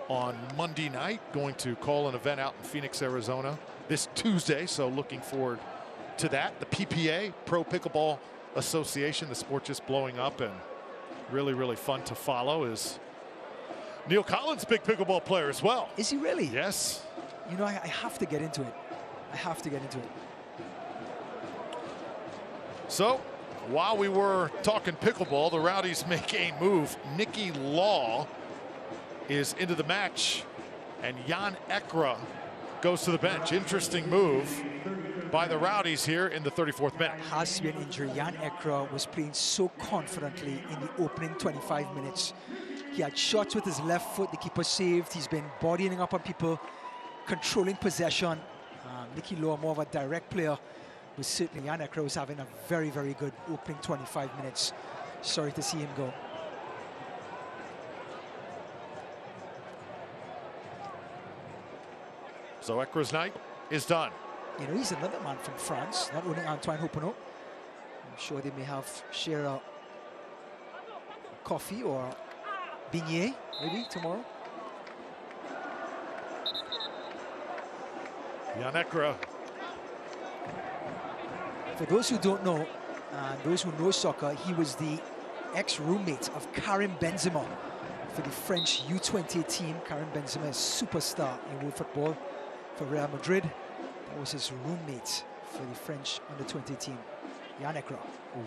on Monday night. Going to call an event out in Phoenix, Arizona this Tuesday. So looking forward to that. The PPA, Pro Pickleball Association, the sport just blowing up and really, really fun to follow. Is Neil Collins, big pickleball player as well. Is he really? Yes. You know, I have to get into it. I have to get into it. So, while we were talking pickleball, the Rowdies make a move. Nikki Law is into the match, and Jan Ekra goes to the bench. Interesting move by the Rowdies here in the 34th minute. Has to be an injury. Jan Ekra was playing so confidently in the opening 25 minutes. He had shots with his left foot. The keeper saved. He's been bodying up on people, controlling possession. Nikki Law, more of a direct player, but certainly Jan Ekra was having a very, very good opening 25 minutes. Sorry to see him go. So Ekra's night is done. You know, he's another man from France, not only Antoine Houpenot. I'm sure they may share a coffee or a beignet maybe tomorrow. Jan Ekra. For those who don't know, and those who know soccer, he was the ex-roommate of Karim Benzema for the French U20 team. Karim Benzema is a superstar in world football for Real Madrid. That was his roommate for the French under-20 team, Jan Ekra.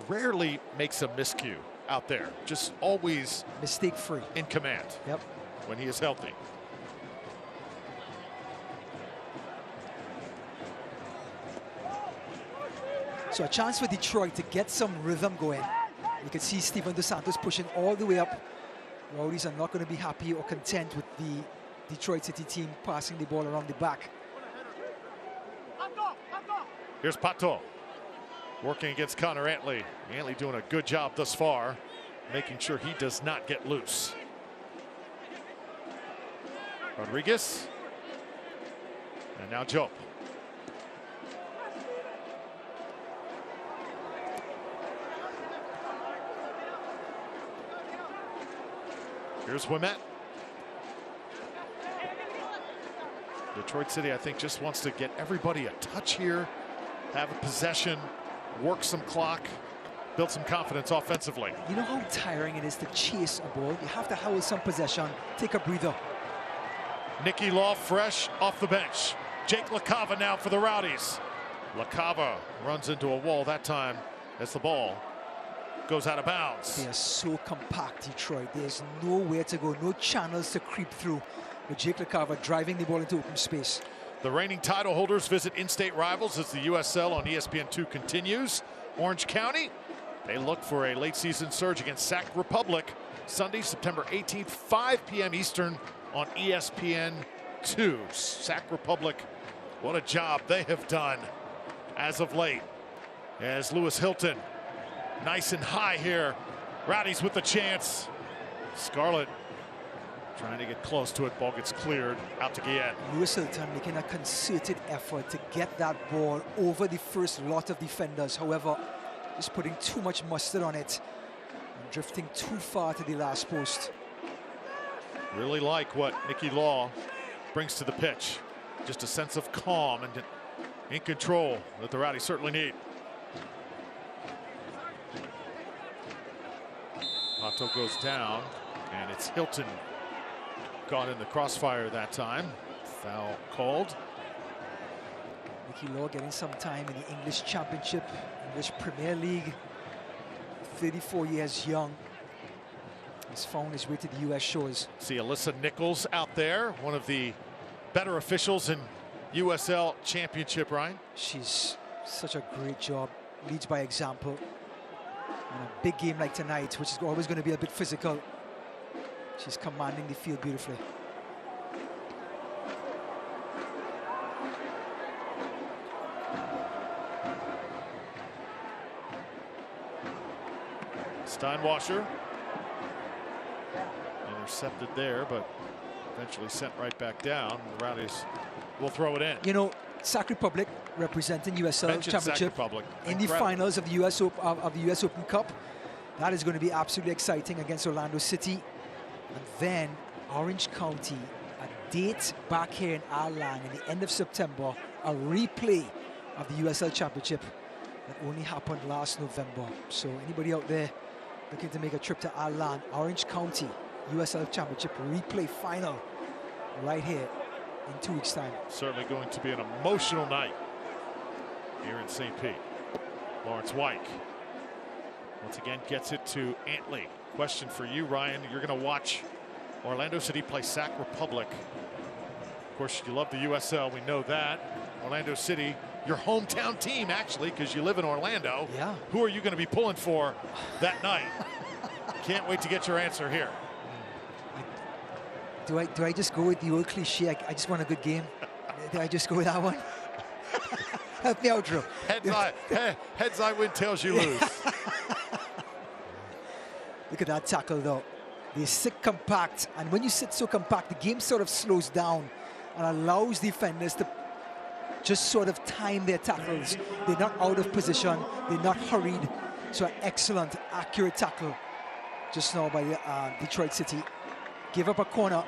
Rarely makes a miscue out there. Just always mistake-free. In command. Yep. When he is healthy. So a chance for Detroit to get some rhythm going. You can see Steven Dos Santos pushing all the way up. Rowdies are not going to be happy or content with the Detroit City team passing the ball around the back. Here's Pato working against Connor Antley. Antley doing a good job thus far, making sure he does not get loose. Rodriguez. And now Joe. Here's Wimet. Detroit City, I think, just wants to get everybody a touch here, have a possession, work some clock, build some confidence offensively. You know how tiring it is to chase a ball? You have to hold some possession, take a breather. Nikki Law fresh off the bench. Jake LaCava now for the Rowdies. LaCava runs into a wall that time as the ball goes out of bounds. They are so compact, Detroit. There's nowhere to go, no channels to creep through. With Jake LaCava driving the ball into open space. The reigning title holders visit in-state rivals as the USL on ESPN2 continues. Orange County, they look for a late season surge against Sac Republic Sunday, September 18th, 5 p.m. Eastern on ESPN2. Sac Republic, what a job they have done as of late. As Lewis Hilton, nice and high here. Rowdies with the chance. Scarlett trying to get close to it. Ball gets cleared out to Guillen. Lewis Hilton making a concerted effort to get that ball over the first lot of defenders. However, just putting too much mustard on it and drifting too far to the last post. Really like what Nikki Law brings to the pitch. Just a sense of calm and in control that the Rowdies certainly need. Pato goes down, and it's Hilton caught in the crossfire that time. Foul called. Nikki Law getting some time in the English Championship, English Premier League. 34 years young. He's found his way to the U.S. shores. See Alyssa Nichols out there, one of the better officials in USL Championship, Ryan. She's such a great job, leads by example. In a big game like tonight, which is always going to be a bit physical, she's commanding the field beautifully. Steinwasser intercepted there, but eventually sent right back down. The Rowdies will throw it in. You know, Sac Republic representing USL Championship in the finals of the US Open Cup. That is going to be absolutely exciting against Orlando City. And then Orange County, a date back here in our land in the end of September, a replay of the USL Championship that only happened last November. So anybody out there looking to make a trip to our land, Orange County USL Championship replay final right here in 2 weeks' time. Certainly going to be an emotional night here in St. Pete. Lawrence Wyke once again gets it to Antley. Question for you, Ryan. You're going to watch Orlando City play Sac Republic. Of course, you love the USL. We know that. Orlando City, your hometown team, actually, because you live in Orlando. Yeah. Who are you going to be pulling for that night? Can't wait to get your answer here. Do I just go with the old cliche? I just want a good game. Do I just go with that one? Help me out, Drew. Heads I win, tails you lose. Look at that tackle, though. They sit compact, and when you sit so compact, the game sort of slows down and allows defenders to just sort of time their tackles. They're not out of position. They're not hurried. So an excellent, accurate tackle just now by Detroit City. Give up a corner.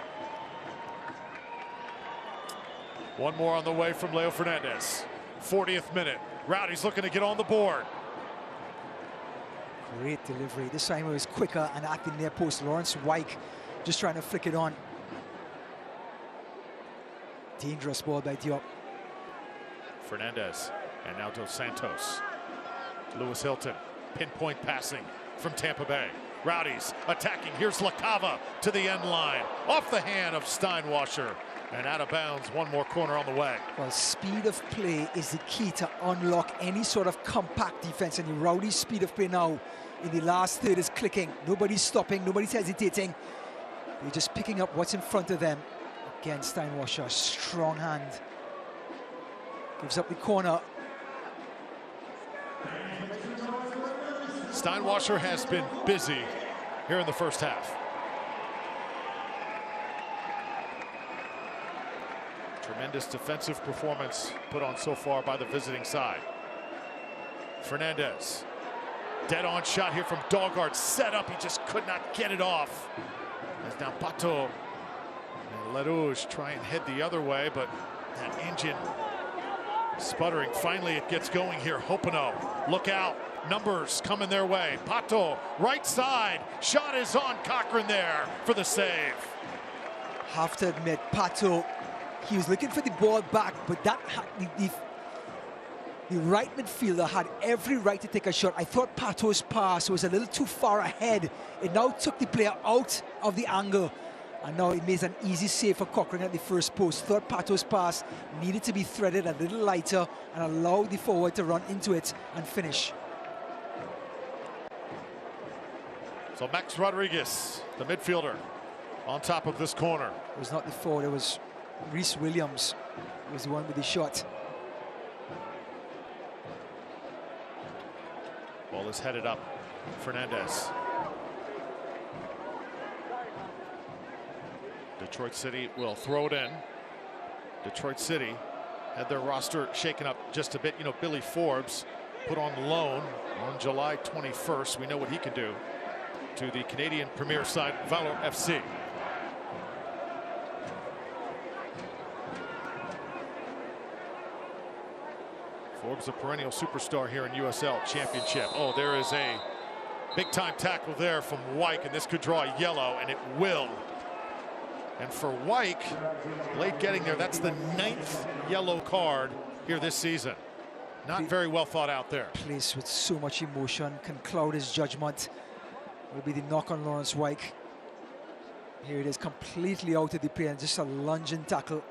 One more on the way from Leo Fernandez. 40th minute. Rowdies looking to get on the board. Great delivery. This time it was quicker and acting near post. Lawrence Wyke just trying to flick it on. Dangerous ball by Diop. Fernandez and now Dos Santos. Lewis Hilton. Pinpoint passing from Tampa Bay. Rowdies attacking. Here's LaCava to the end line. Off the hand of Steinwasser. And out of bounds. One more corner on the way. Well, speed of play is the key to unlock any sort of compact defense. And the Rowdies' speed of play now in the last third is clicking. Nobody's stopping. Nobody's hesitating. They're just picking up what's in front of them. Again, Steinwasser, strong hand. Gives up the corner. Steinwasser has been busy here in the first half. Tremendous defensive performance put on so far by the visiting side. Fernandez. Dead on shot here from Dogart. Set up, he just could not get it off. As now Pato and LaRouge try and head the other way, but that engine sputtering. Finally it gets going here. Hopino, look out. Numbers coming their way. Pato, right side. Shot is on. Cochran there for the save. Have to admit, Pato, he was looking for the ball back, but that the right midfielder had every right to take a shot. I thought Pato's pass was a little too far ahead. It now took the player out of the angle, and now it makes an easy save for Cochran at the first post. Thought Pato's pass needed to be threaded a little lighter and allow the forward to run into it and finish. So Max Rodriguez, the midfielder, on top of this corner. It was not the forward, it was Reese Williams was the one with the shot. Ball is headed up. Fernandez. Detroit City will throw it in. Detroit City had their roster shaken up just a bit. You know, Billy Forbes put on loan on July 21st. We know what he can do to the Canadian Premier side, Valor FC. Forbes, a perennial superstar here in USL Championship. Oh, there is a big-time tackle there from Wyke, and this could draw a yellow, and it will. And for Wyke, late getting there, that's the 9th yellow card here this season. Not very well thought out there. Plays with so much emotion, can cloud his judgment. Will be the knock on Lawrence Wyke. Here it is, completely out of the play, and just a lunging tackle.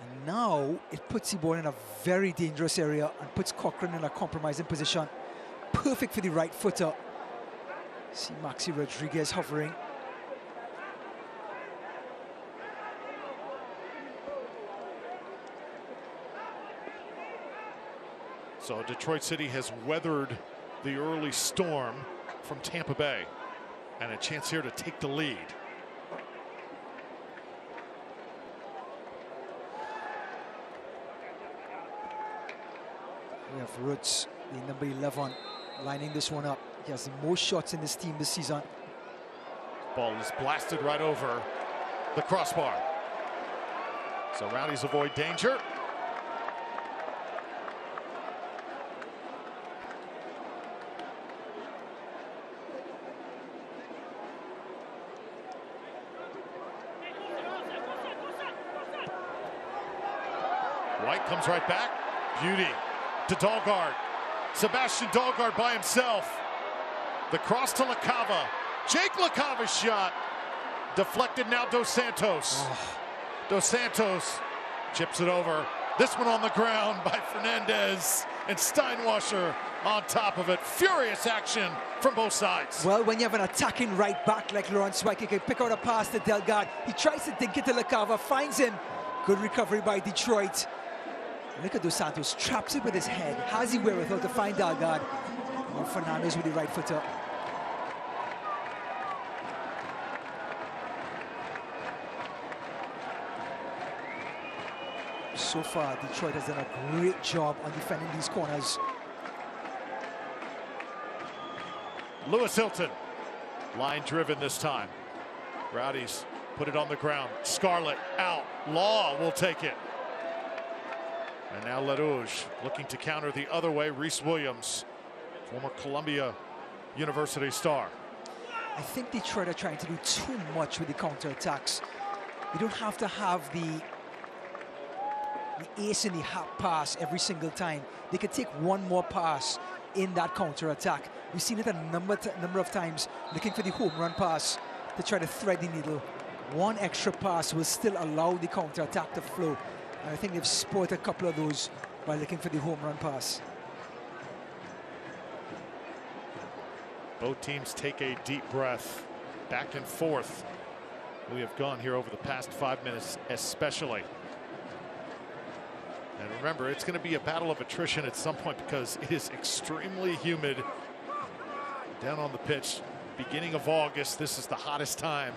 And now it puts the ball in a very dangerous area and puts Cochran in a compromising position. Perfect for the right footer. See Maxi Rodriguez hovering. So Detroit City has weathered the early storm from Tampa Bay, and a chance here to take the lead. We have Roots, the number 11, lining this one up. He has the most shots in this team this season. Ball is blasted right over the crossbar. So Rowdies avoid danger. White comes right back. Beauty to Dahlgaard. Sebastian Dahlgaard by himself. The cross to LaCava. Jake LaCava's shot. Deflected now Dos Santos. Oh. Dos Santos chips it over. This one on the ground by Fernandez. And Steinwasser on top of it. Furious action from both sides. Well, when you have an attacking right back like Lawrence White, he can pick out a pass to Dahlgaard. He tries to dink it to LaCava, finds him. Good recovery by Detroit. Look at Dos Santos, traps it with his head. Has he wherewithal to find Dahlgaard? And Fernandez with the right footer. So far, Detroit has done a great job on defending these corners. Lewis Hilton, line driven this time. Rowdies put it on the ground. Scarlett out. Law will take it. And now LaRouge looking to counter the other way. Reese Williams, former Columbia University star. I think Detroit are trying to do too much with the counterattacks. You don't have to have the ace in the hat pass every single time. They could take one more pass in that counterattack. We've seen it a number of times, looking for the home run pass to try to thread the needle. One extra pass will still allow the counterattack to flow. And I think they've spotted a couple of those by looking for the home run pass. Both teams take a deep breath. Back and forth we have gone here over the past 5 minutes especially. And remember, it's going to be a battle of attrition at some point because it is extremely humid down on the pitch. Beginning of August, this is the hottest time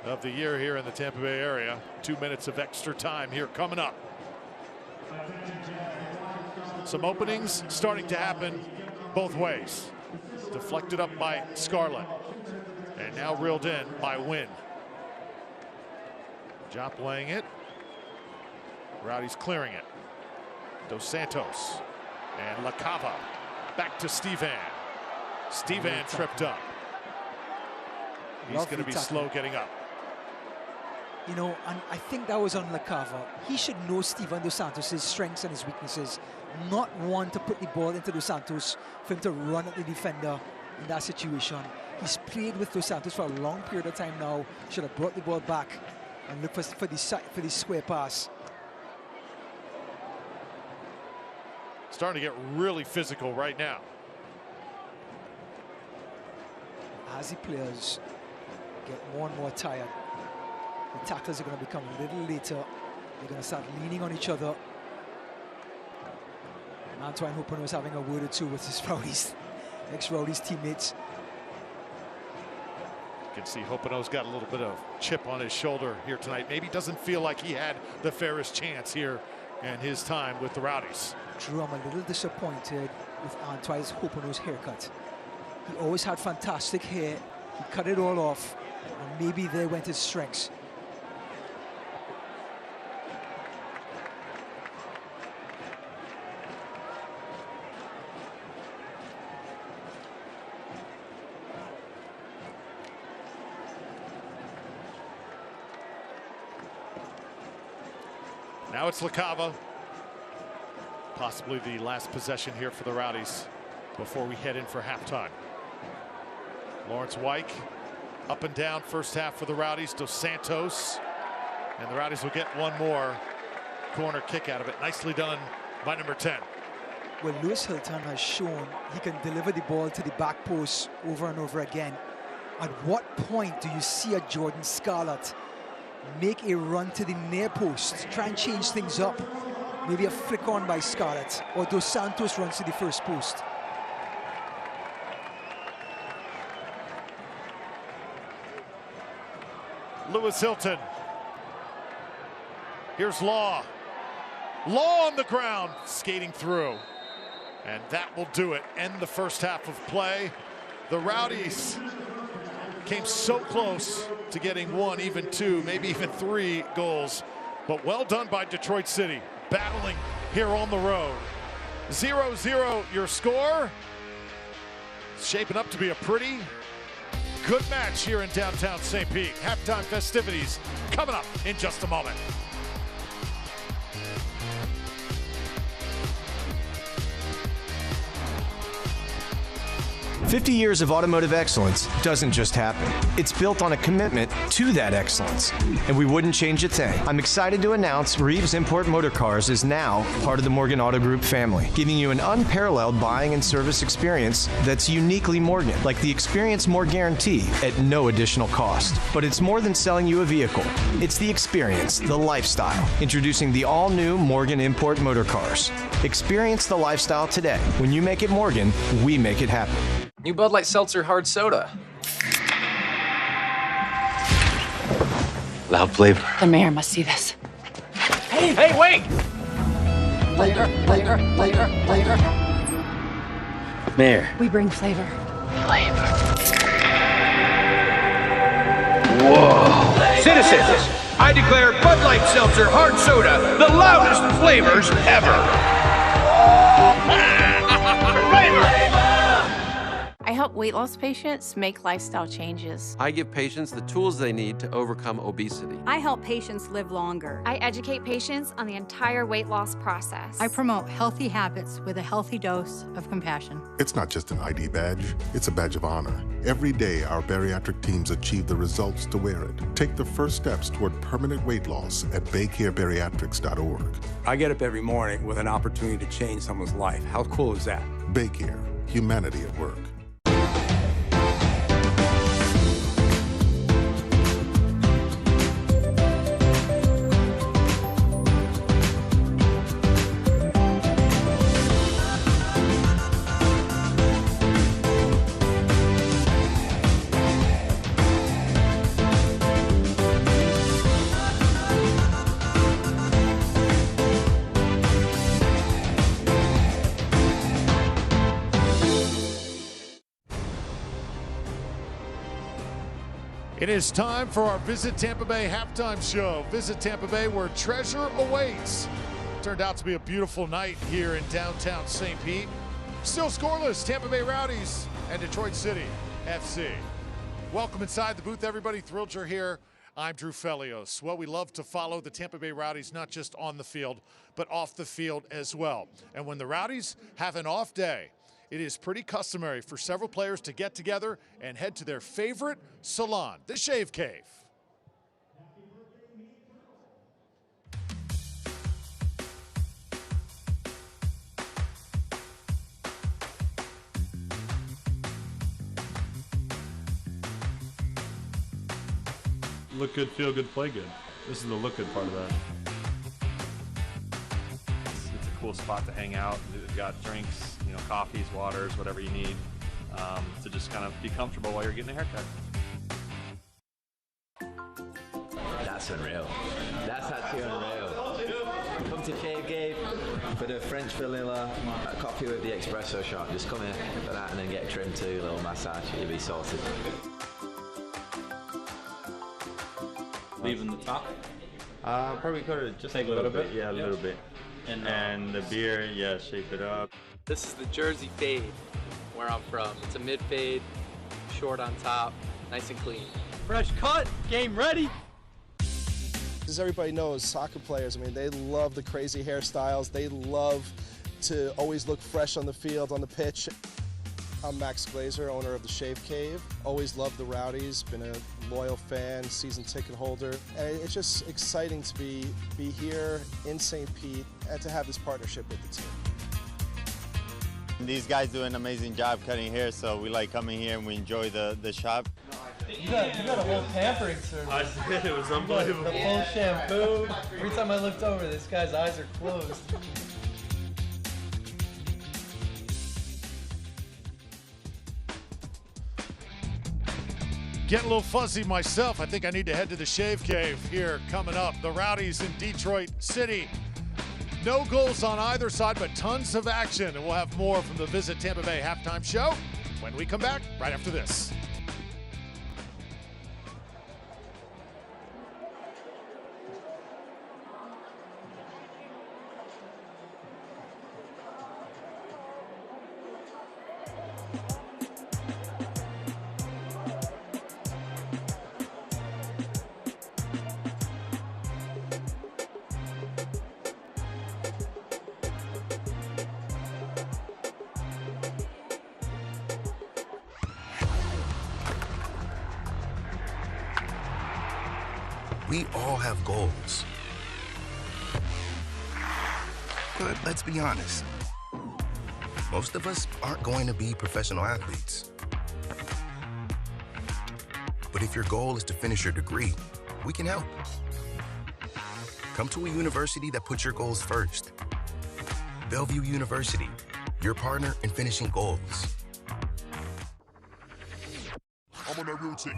of the year here in the Tampa Bay area. 2 minutes of extra time here coming up. Some openings starting to happen both ways. Deflected up by Scarlett. And now reeled in by Wynn. Jop laying it. Rowdies clearing it. Dos Santos and LaCava back to Stevan. Stevan tripped up. He's going to be slow getting up. You know, and I think that was on LaCava. He should know Steven Dos Santos' strengths and his weaknesses. Not want to put the ball into Dos Santos for him to run at the defender in that situation. He's played with Dos Santos for a long period of time now. Should have brought the ball back and look for the square pass. Starting to get really physical right now. As the players get more and more tired, the tackles are going to become a little later. They're going to start leaning on each other. And Antoine Hopin was having a word or two with his Rowdies, ex-Rowdies teammates. You can see Hopino's got a little bit of chip on his shoulder here tonight. Maybe doesn't feel like he had the fairest chance here in his time with the Rowdies. Drew, I'm a little disappointed with Antoine Hopino's haircut. He always had fantastic hair. He cut it all off, and maybe there went his strengths. Now it's LaCava. Possibly the last possession here for the Rowdies before we head in for halftime. Lawrence White up and down first half for the Rowdies. Dos Santos, and the Rowdies will get one more corner kick out of it. Nicely done by number 10. Well, Lewis Hilton has shown he can deliver the ball to the back post over and over again. At what point do you see a Jordan Scarlett make a run to the near post, try and change things up? Maybe a flick on by Scarlett, or Dos Santos runs to the first post. Lewis Hilton. Here's Law. Law on the ground, skating through. And that will do it. End the first half of play. The Rowdies came so close to getting 1, even 2, maybe even 3 goals. But well done by Detroit City, battling here on the road. 0-0 your score. Shaping up to be a pretty good match here in downtown St. Pete. Halftime festivities coming up in just a moment. 50 years of automotive excellence doesn't just happen. It's built on a commitment to that excellence, and we wouldn't change a thing. I'm excited to announce Reeves Import Motorcars is now part of the Morgan Auto Group family, giving you an unparalleled buying and service experience that's uniquely Morgan, like the Experience More guarantee at no additional cost. But it's more than selling you a vehicle. It's the experience, the lifestyle. Introducing the all-new Morgan Import Motorcars. Experience the lifestyle today. When you make it Morgan, we make it happen. New Bud Light Seltzer Hard Soda. Loud flavor. The mayor must see this. Hey, wait! Flavor. Mayor. We bring flavor. Whoa. Citizens, I declare Bud Light Seltzer Hard Soda the loudest flavors ever. I help weight loss patients make lifestyle changes. I give patients the tools they need to overcome obesity. I help patients live longer. I educate patients on the entire weight loss process. I promote healthy habits with a healthy dose of compassion. It's not just an ID badge, it's a badge of honor. Every day, our bariatric teams achieve the results to wear it. Take the first steps toward permanent weight loss at baycarebariatrics.org. I get up every morning with an opportunity to change someone's life. How cool is that? Baycare, humanity at work. It is time for our Visit Tampa Bay halftime show. Visit Tampa Bay, where treasure awaits. Turned out to be a beautiful night here in downtown St. Pete. Still scoreless, Tampa Bay Rowdies and Detroit City FC. Welcome inside the booth, everybody. Thrilled you're here. I'm Drew Felios. Well, we love to follow the Tampa Bay Rowdies, not just on the field, but off the field as well. And when the Rowdies have an off day, it is pretty customary for several players to get together and head to their favorite salon, the Shave Cave. Look good, feel good, play good. This is the look good part of that. It's a cool spot to hang out. We've got drinks, you know, coffees, waters, whatever you need to just kind of be comfortable while you're getting a haircut. That's unreal. That's actually unreal. Come to Shave Cave for the French vanilla, a coffee with the espresso shot. Just come here for that and then get trimmed too, a little massage, you'll be sorted. Leaving the top? Probably cut it just a little bit. Yeah, a little bit. And the beard, yeah, shape it up. This is the Jersey fade, where I'm from. It's a mid fade, short on top, nice and clean. Fresh cut, game ready. As everybody knows, soccer players, I mean, they love the crazy hairstyles. They love to always look fresh on the field, on the pitch. I'm Max Glazer, owner of the Shave Cave. Always loved the Rowdies, been a loyal fan, season ticket holder. And it's just exciting to be here in St. Pete and to have this partnership with the team. These guys do an amazing job cutting hair, so we like coming here and we enjoy the shop. You got a whole pampering service. I did, it was unbelievable. The full shampoo. Every time I looked over, this guy's eyes are closed. Getting a little fuzzy myself. I think I need to head to the Shave Cave here coming up. The Rowdies in Detroit City. No goals on either side, but tons of action. And we'll have more from the Visit Tampa Bay halftime show when we come back right after this. We all have goals. But let's be honest. Most of us aren't going to be professional athletes. But if your goal is to finish your degree, we can help. Come to a university that puts your goals first. Bellevue University, your partner in finishing goals. I'm on that routine.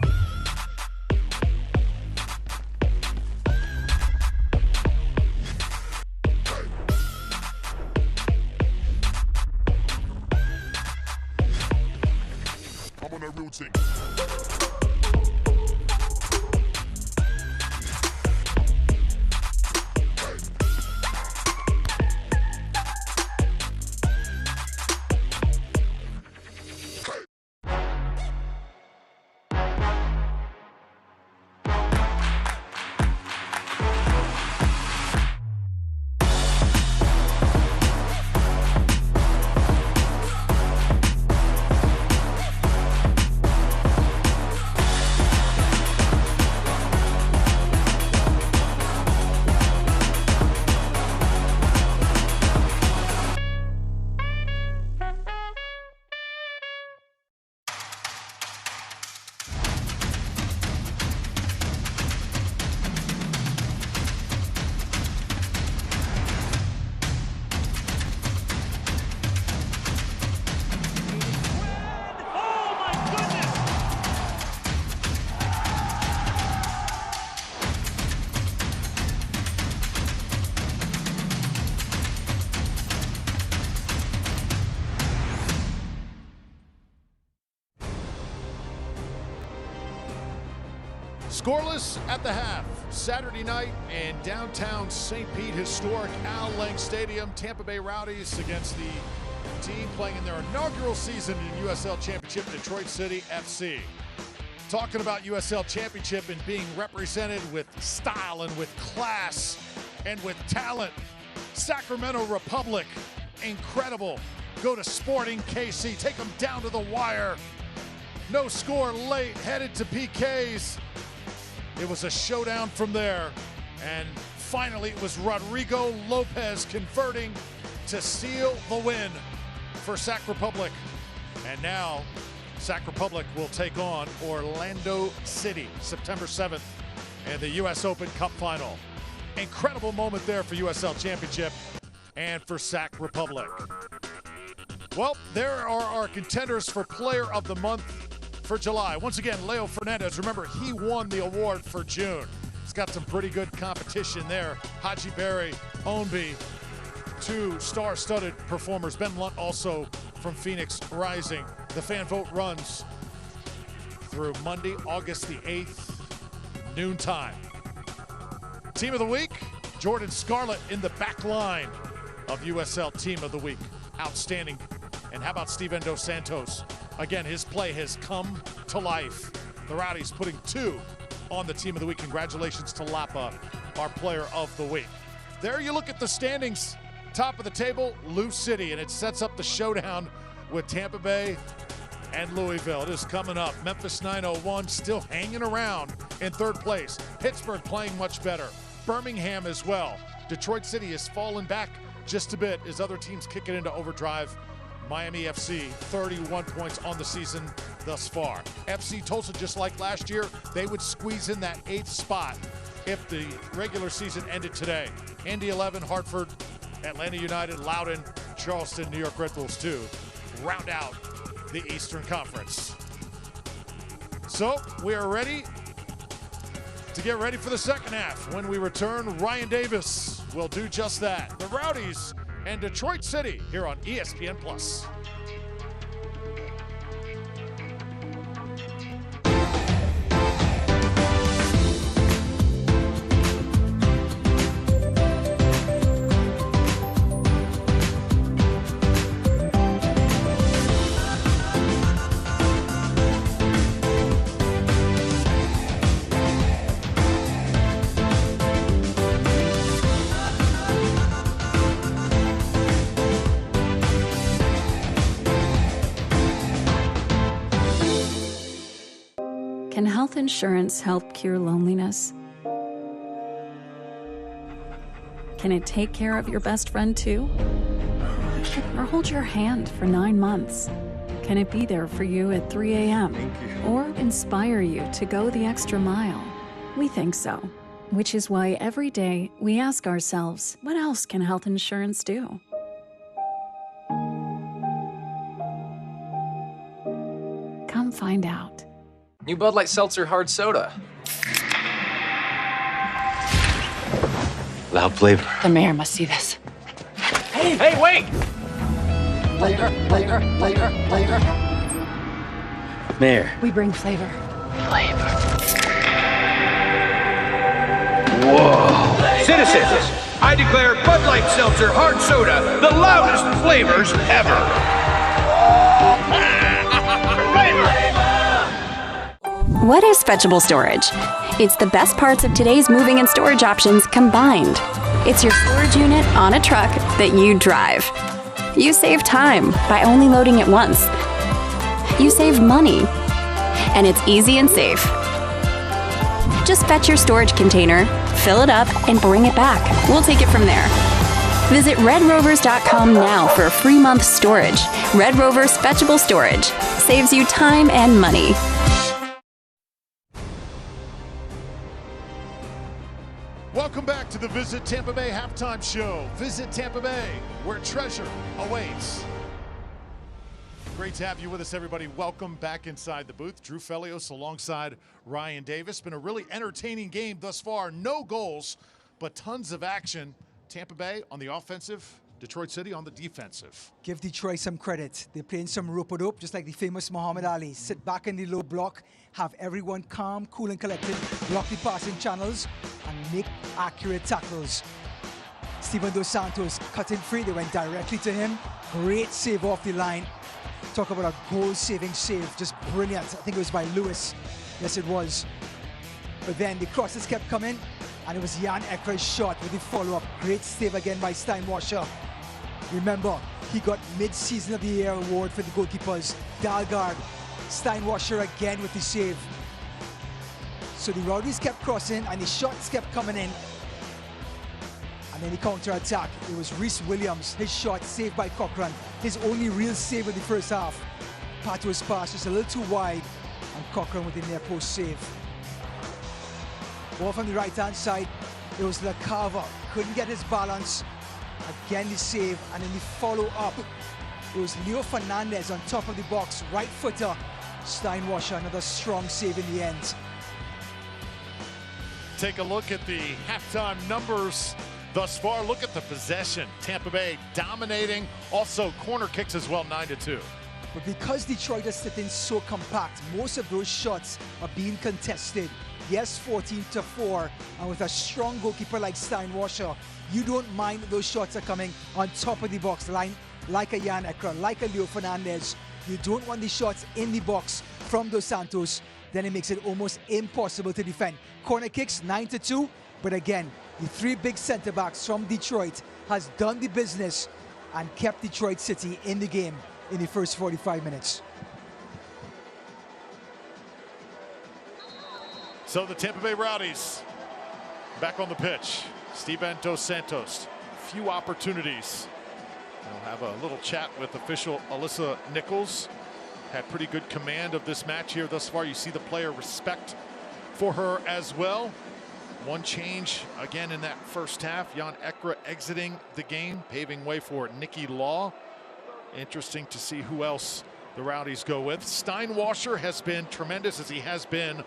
Scoreless at the half. Saturday night in downtown St. Pete, historic Al Lang Stadium. Tampa Bay Rowdies against the team playing in their inaugural season in USL Championship, Detroit City FC. Talking about USL Championship and being represented with style and with class and with talent. Sacramento Republic, incredible. Go to Sporting KC, take them down to the wire. No score late, headed to PKs. It was a showdown from there, and finally it was Rodrigo Lopez converting to seal the win for Sac Republic. And now Sac Republic will take on Orlando City September 7th in the US Open Cup Final. Incredible moment there for USL Championship and for Sac Republic. Well, there are our contenders for Player of the Month for July. Once again, Leo Fernandez, remember, he won the award for June. He's got some pretty good competition there. Haji Berry, Ownby, two star-studded performers. Ben Lunt also from Phoenix Rising. The fan vote runs through Monday, August the 8th, noontime. Team of the Week, Jordan Scarlett in the back line of USL Team of the Week. Outstanding. And how about Steven Dos Santos? Again, his play has come to life. The Rowdies putting 2 on the Team of the Week. Congratulations to Lapa, our Player of the Week. There you look at the standings. Top of the table, Lou City, and it sets up the showdown with Tampa Bay and Louisville. It is coming up. Memphis 901 still hanging around in 3rd place. Pittsburgh playing much better. Birmingham as well. Detroit City has fallen back just a bit as other teams kick it into overdrive. Miami FC, 31 points on the season thus far. FC Tulsa, just like last year, they would squeeze in that 8th spot if the regular season ended today. Indy 11, Hartford, Atlanta United, Loudoun, Charleston, New York Red Bulls 2 round out the Eastern Conference. So we are ready to get ready for the second half. When we return, Ryan Davis will do just that. The Rowdies and Detroit City here on ESPN+. Can health insurance help cure loneliness? Can it take care of your best friend too? Or hold your hand for 9 months? Can it be there for you at 3 a.m.? Or inspire you to go the extra mile? We think so, which is why every day we ask ourselves, what else can health insurance do? Come find out. New Bud Light Seltzer Hard Soda. Loud flavor. The mayor must see this. Hey, wait! Flavor, flavor, flavor, flavor. Mayor. We bring flavor. Flavor. Whoa. Citizens, I declare Bud Light Seltzer Hard Soda the loudest flavors ever. What is fetchable storage? It's the best parts of today's moving and storage options combined. It's your storage unit on a truck that you drive. You save time by only loading it once. You save money, and it's easy and safe. Just fetch your storage container, fill it up, and bring it back. We'll take it from there. Visit redrovers.com now for a free month storage. Red Rovers Fetchable Storage saves you time and money. Welcome back to the Visit Tampa Bay halftime show. Visit Tampa Bay, where treasure awaits. Great to have you with us, everybody. Welcome back inside the booth. Drew Felios alongside Ryan Davis. Been a really entertaining game thus far. No goals, but tons of action. Tampa Bay on the offensive, Detroit City on the defensive. Give Detroit some credit. They're playing some rope-a-dope, just like the famous Muhammad Ali. Sit back in the low block, have everyone calm, cool, and collected, block the passing channels, and make accurate tackles. Steven Dos Santos cutting free. They went directly to him. Great save off the line. Talk about a goal-saving save. Just brilliant. I think it was by Lewis. Yes, it was. But then the crosses kept coming, and it was Jan Ekker's shot with the follow-up. Great save again by Steinwasser. Remember, he got mid-season of the year award for the goalkeepers. Dalgard, Steinwasser again with the save. So the Rowdies kept crossing and the shots kept coming in. And then the counter-attack, it was Reese Williams, his shot saved by Cochran. His only real save of the first half. Pato's pass just a little too wide, and Cochran with the near post save. Ball from the right-hand side, it was LaCava, couldn't get his balance. Again the save, and then the follow-up. It was Leo Fernandez on top of the box, right footer. Steinwasser, another strong save in the end. Take a look at the halftime numbers thus far. Look at the possession. Tampa Bay dominating. Also corner kicks as well, 9-2. But because Detroit is sitting so compact, most of those shots are being contested. Yes, 14-4, and with a strong goalkeeper like Steinwasser, you don't mind those shots are coming on top of the box line, like a Jan Ekker, like a Leo Fernandez. You don't want the shots in the box from Dos Santos, then it makes it almost impossible to defend. Corner kicks, 9-2, but again, the three big center backs from Detroit has done the business and kept Detroit City in the game in the first 45 minutes. So the Tampa Bay Rowdies back on the pitch. Steven Dos Santos, few opportunities. We'll have a little chat with official Alyssa Nichols. Had pretty good command of this match here thus far. You see the player respect for her as well. One change again in that first half. Jan Ekker exiting the game, paving way for Nikki Law. Interesting to see who else the Rowdies go with. Steinwasser has been tremendous, as he has been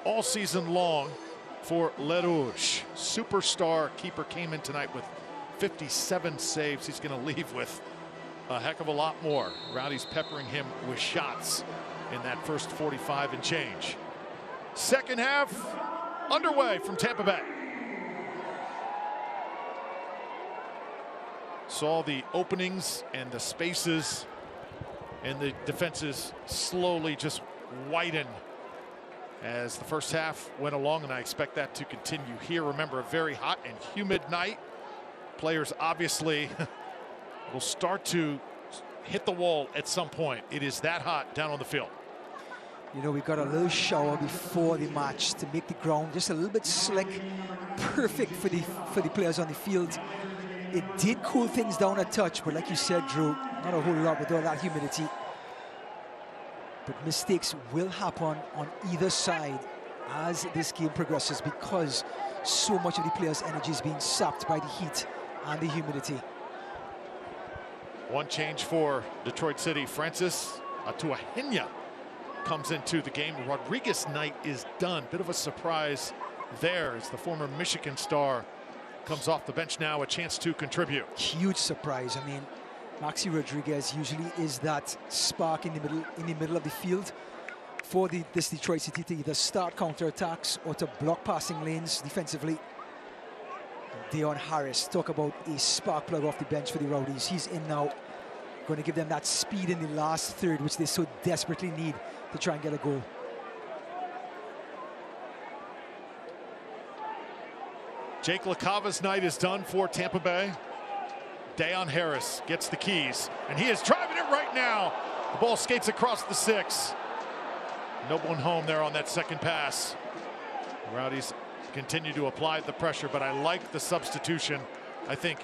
all season long for Les Rouges. Superstar keeper came in tonight with 57 saves. He's going to leave with a heck of a lot more. Rowdies peppering him with shots in that first 45 and change. Second half underway from Tampa Bay. Saw the openings and the spaces and the defenses slowly just widen as the first half went along, and I expect that to continue here. Remember, a very hot and humid night. Players obviously will start to hit the wall at some point. It is that hot down on the field. You know, we got a little shower before the match to make the ground just a little bit slick, perfect for the players on the field. It did cool things down a touch, but like you said, Drew, not a whole lot with all that humidity. But mistakes will happen on either side as this game progresses because so much of the players' energy is being sapped by the heat and the humidity. One change for Detroit City. Francis Atuahenya comes into the game. Rodriguez night is done. Bit of a surprise there as the former Michigan star comes off the bench now, a chance to contribute. Huge surprise. I mean, Maxi Rodriguez usually is that spark in the middle of the field for this Detroit City to either start counterattacks or to block passing lanes defensively. Deon Harris, talk about a spark plug off the bench for the Rowdies. He's in now, going to give them that speed in the last third, which they so desperately need to try and get a goal. Jake LaCava's night is done for Tampa Bay. Deon Harris gets the keys, and he is driving it right now. The ball skates across the 6. No one home there on that second pass. Rowdies continue to apply the pressure, but I like the substitution. I think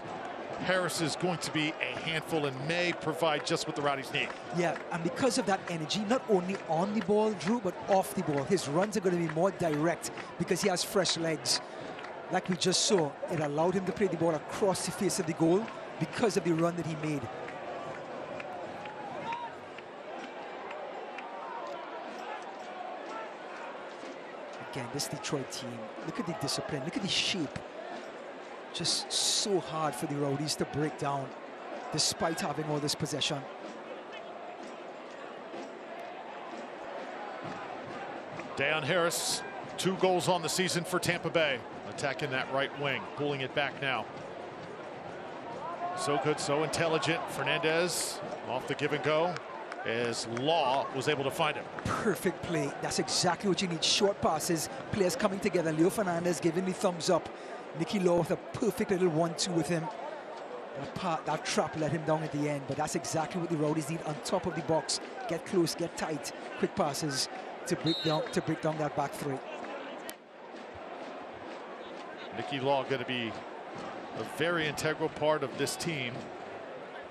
Harris is going to be a handful and may provide just what the Rowdies need. Yeah, and because of that energy, not only on the ball, Drew, but off the ball, his runs are going to be more direct because he has fresh legs. Like we just saw, it allowed him to play the ball across the face of the goal because of the run that he made. Again, this Detroit team, look at the discipline, look at the shape. Just so hard for the Rowdies to break down despite having all this possession. Deon Harris, 2 goals on the season for Tampa Bay. Attacking that right wing, pulling it back now. So good, so intelligent. Fernandez off the give and go as Law was able to find him. Perfect play. That's exactly what you need. Short passes, players coming together. Leo Fernandez giving the thumbs up. Nicky Law with a perfect little 1-2 with him. That trap let him down at the end, but that's exactly what the Rowdies need on top of the box. Get close, get tight, quick passes to break down that back three. Nicky Law going to be a very integral part of this team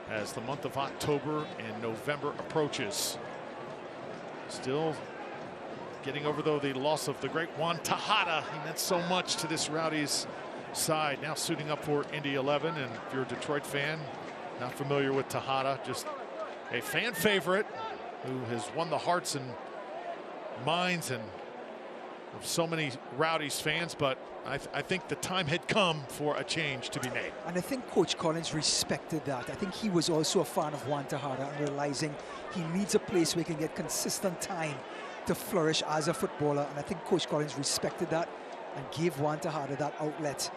as the month of October and November approaches. Still getting over, though, the loss of the great Juan Tejada. He meant so much to this Rowdies side. Now suiting up for Indy 11, and if you're a Detroit fan, not familiar with Tejada, just a fan favorite who has won the hearts and minds and of so many Rowdies fans, but I think the time had come for a change to be made. And I think Coach Collins respected that. I think he was also a fan of Juan Tejada and realizing he needs a place where he can get consistent time to flourish as a footballer. And I think Coach Collins respected that and gave Juan Tejada that outlet.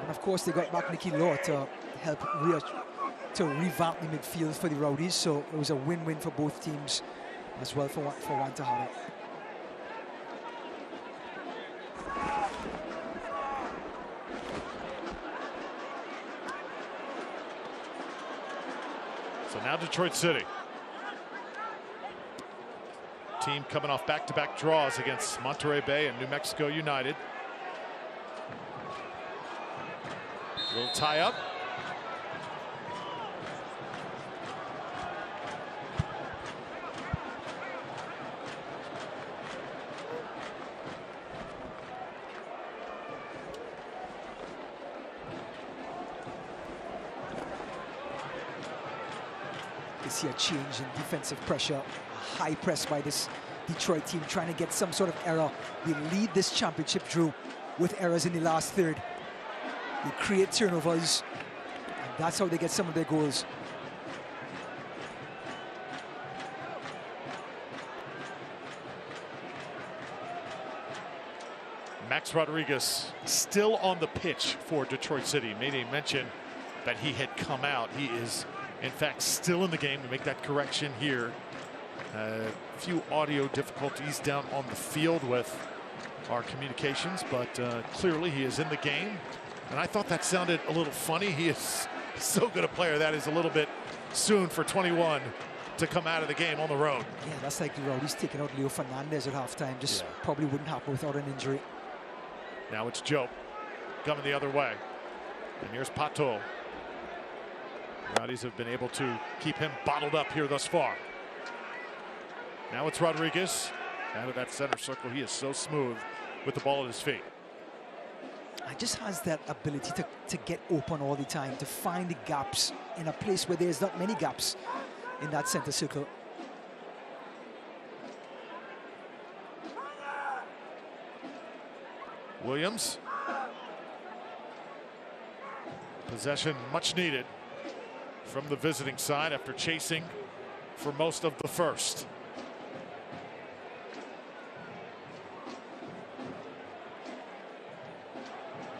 And of course, they got back Nicky Law to help revamp the midfield for the Rowdies. So it was a win-win for both teams as well for Juan Tejada. So now Detroit City. Team coming off back-to-back draws against Monterey Bay and New Mexico United. A little tie-up. See a change in defensive pressure, a high press by this Detroit team trying to get some sort of error. They lead this championship, Drew, with errors in the last third. They create turnovers, and that's how they get some of their goals. Max Rodriguez still on the pitch for Detroit City. Made a mention that he had come out. He is, in fact, still in the game. To make that correction here. A few audio difficulties down on the field with our communications, but clearly he is in the game. And I thought that sounded a little funny. He is so good a player. That is a little bit soon for 21 to come out of the game on the road. Yeah, that's like the Rowdies taking out Leo Fernandez at halftime. Just probably wouldn't happen without an injury. Now it's Joe coming the other way. And here's Pato. Rowdies have been able to keep him bottled up here thus far. Now it's Rodriguez out of that center circle. He is so smooth with the ball at his feet. He just has that ability to get open all the time, to find the gaps in a place where there's not many gaps in that center circle. Williams. Possession much needed from the visiting side after chasing for most of the first.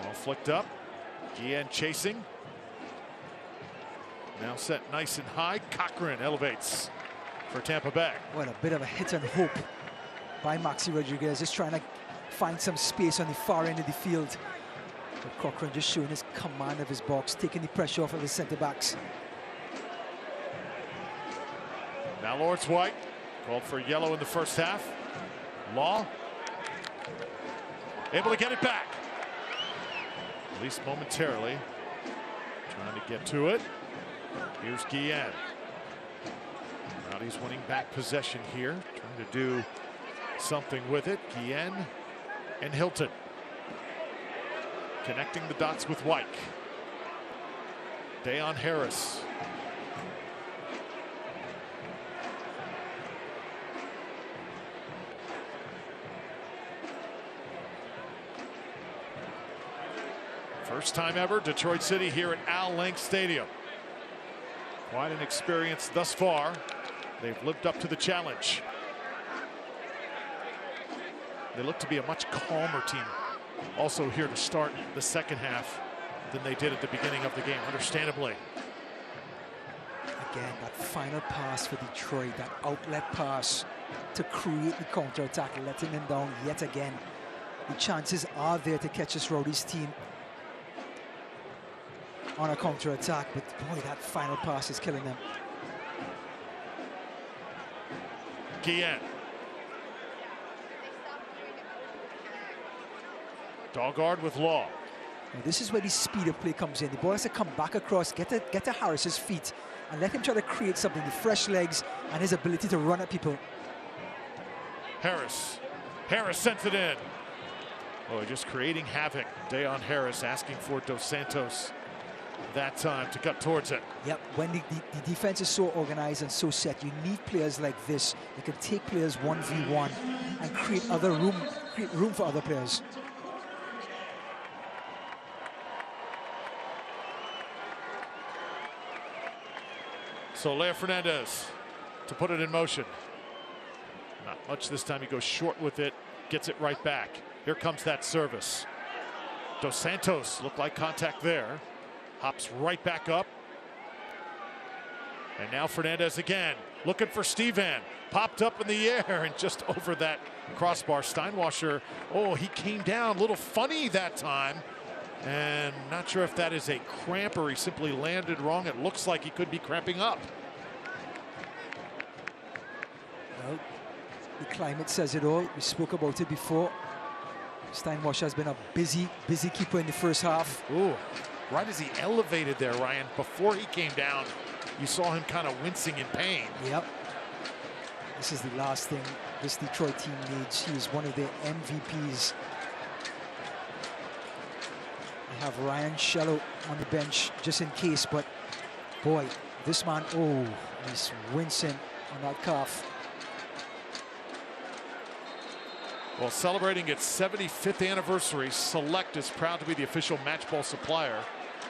Ball flicked up. Guillen chasing. Now set nice and high. Cochran elevates for Tampa Bay. What a bit of a hit and hope by Maxi Rodriguez, just trying to find some space on the far end of the field. But Cochran just showing his command of his box, taking the pressure off of his center backs. Now Lawrence White called for yellow in the first half. Law able to get it back, at least momentarily. Trying to get to it. Here's Guillen. Rowdies winning back possession here, trying to do something with it. Guillen and Hilton connecting the dots with White. Deon Harris. First time ever, Detroit City here at Al Link Stadium. Quite an experience thus far. They've lived up to the challenge. They look to be a much calmer team also here to start the second half than they did at the beginning of the game, understandably. Again, that final pass for Detroit, that outlet pass to create the counterattack, letting them down yet again. The chances are there to catch this Rowdies team on a counterattack, but boy, that final pass is killing them. Guillen. Doggard with Law. Now, this is where the speed of play comes in. The ball has to come back across, get to Harris's feet, and let him try to create something. The fresh legs and his ability to run at people. Harris sends it in. Oh, just creating havoc. Deon Harris asking for Dos Santos that time to cut towards it. Yep, when the defense is so organized and so set, you need players like this. You can take players 1v1 and create room for other players. So Leo Fernandez to put it in motion. Not much this time. He goes short with it, gets it right back. Here comes that service. Dos Santos looked like contact there. Hops right back up. And now Fernandez again, looking for Stevan. Popped up in the air and just over that crossbar. Steinwasser, oh, he came down a little funny that time. And not sure if that is a cramp or he simply landed wrong. It looks like he could be cramping up. Well, the climate says it all. We spoke about it before. Steinwasser has been a busy keeper in the first half. Ooh, right as he elevated there, Ryan, before he came down, you saw him kind of wincing in pain. Yep. This is the last thing this Detroit team needs. He is one of their MVPs. I have Ryan Shello on the bench just in case, but boy, this man, oh, he's wincing on that calf. Well, celebrating its 75th anniversary, Select is proud to be the official match ball supplier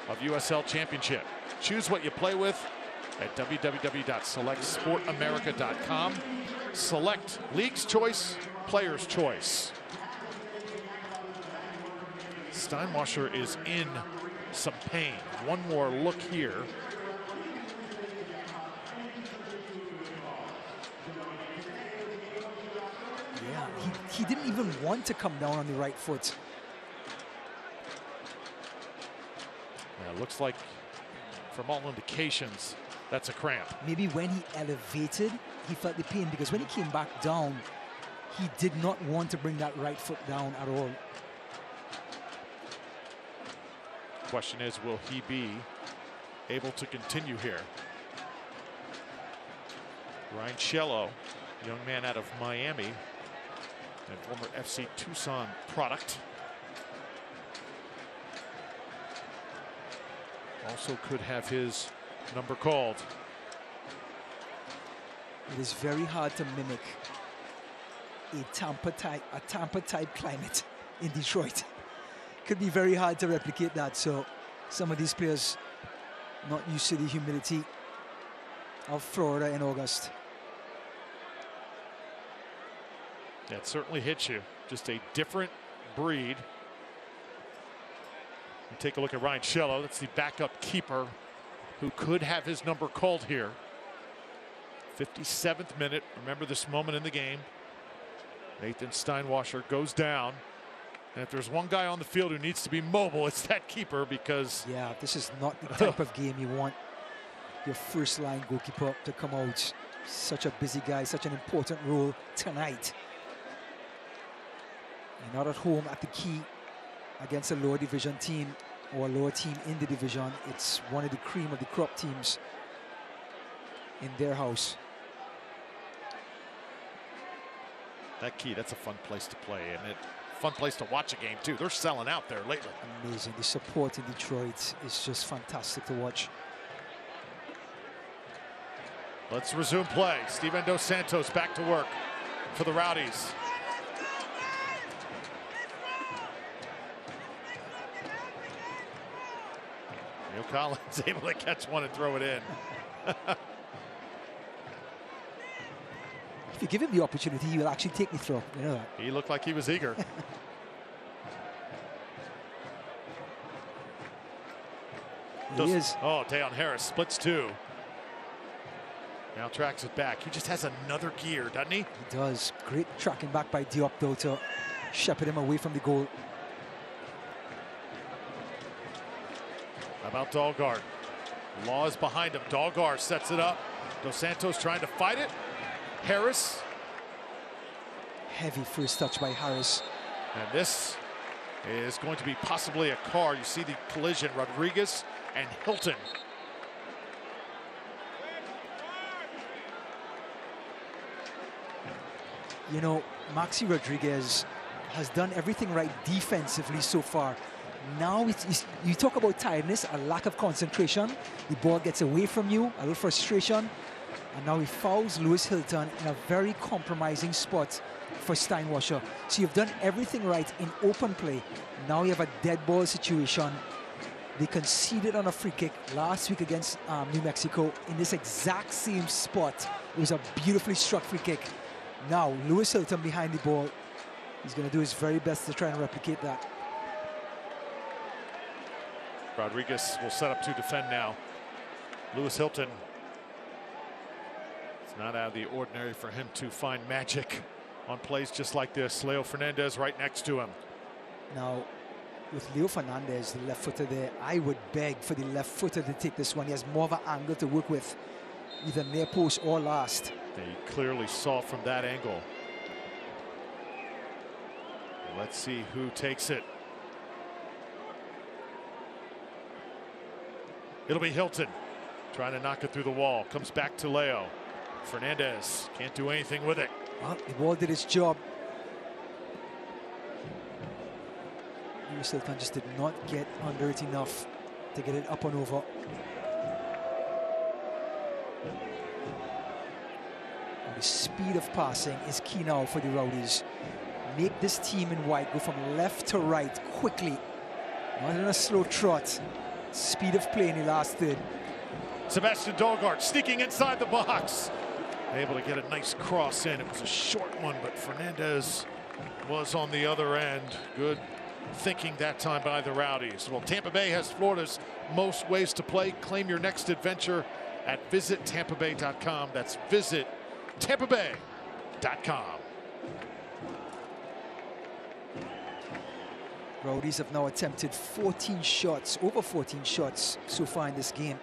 of USL Championship. Choose what you play with at www.selectsportamerica.com. Select, league's choice, player's choice. Steinwasser is in some pain. One more look here. Yeah, he didn't even want to come down on the right foot. Yeah, it looks like, from all indications, that's a cramp. Maybe when he elevated, he felt the pain, because when he came back down, he did not want to bring that right foot down at all. Question is, will he be able to continue here? Ryan Shello, young man out of Miami and former FC Tucson product. Also could have his number called. It is very hard to mimic a Tampa type climate in Detroit. Could be very hard to replicate that. So some of these players not used to the humidity of Florida in August. Yeah, it certainly hits you. Just a different breed. You take a look at Ryan Shello. That's the backup keeper who could have his number called here. 57th minute. Remember this moment in the game. Nathan Steinwasser goes down. And if there's one guy on the field who needs to be mobile, it's that keeper, because... Yeah, this is not the type of game you want your first line goalkeeper to come out. Such a busy guy, such an important role tonight. You're not at home at the key against a lower division team or a lower team in the division. It's one of the cream of the crop teams in their house. That key, that's a fun place to play, and fun place to watch a game too. They're selling out there lately. Amazing. The support in Detroit is just fantastic to watch. Let's resume play. Steven Dos Santos back to work for the Rowdies. Neil Collins able to catch one and throw it in. If you give him the opportunity, he will actually take the throw. You know that. He looked like he was eager. He is. Oh, Deon Harris splits two. Now tracks it back. He just has another gear, doesn't he? He does. Great tracking back by Diop, though, to shepherd him away from the goal. How about Dahlgaard? Law is behind him. Dahlgaard sets it up. Dos Santos trying to fight it. Harris. Heavy first touch by Harris. And this is going to be possibly a car. You see the collision, Rodriguez and Hilton. You know, Maxi Rodriguez has done everything right defensively so far. Now you talk about tiredness, a lack of concentration. The ball gets away from you, a little frustration. And now he fouls Lewis Hilton in a very compromising spot for Steinwasser. So you've done everything right in open play. Now you have a dead ball situation. They conceded on a free kick last week against New Mexico in this exact same spot. It was a beautifully struck free kick. Now Lewis Hilton behind the ball. He's going to do his very best to try and replicate that. Rodriguez will set up to defend now. Lewis Hilton. It's not out of the ordinary for him to find magic on plays just like this. Leo Fernandez right next to him. Now, with Leo Fernandez, the left footer there, I would beg for the left footer to take this one. He has more of an angle to work with, either near post or last. They clearly saw from that angle. Let's see who takes it. It'll be Hilton trying to knock it through the wall. Comes back to Leo. Fernandez can't do anything with it. Well, the ball did its job. Lewis Hilton just did not get under it enough to get it up and over. And the speed of passing is key now for the Rowdies. make this team in white go from left to right quickly, not in a slow trot. Speed of play in the last third. Sebastian Dahlgaard sneaking inside the box. Able to get a nice cross in. It was a short one, but Fernandez was on the other end. Good thinking that time by the Rowdies. Well, Tampa Bay has Florida's most ways to play. Claim your next adventure at visitTampaBay.com. That's visitTampaBay.com. Rowdies have now attempted 14 shots, over 14 shots so far in this game.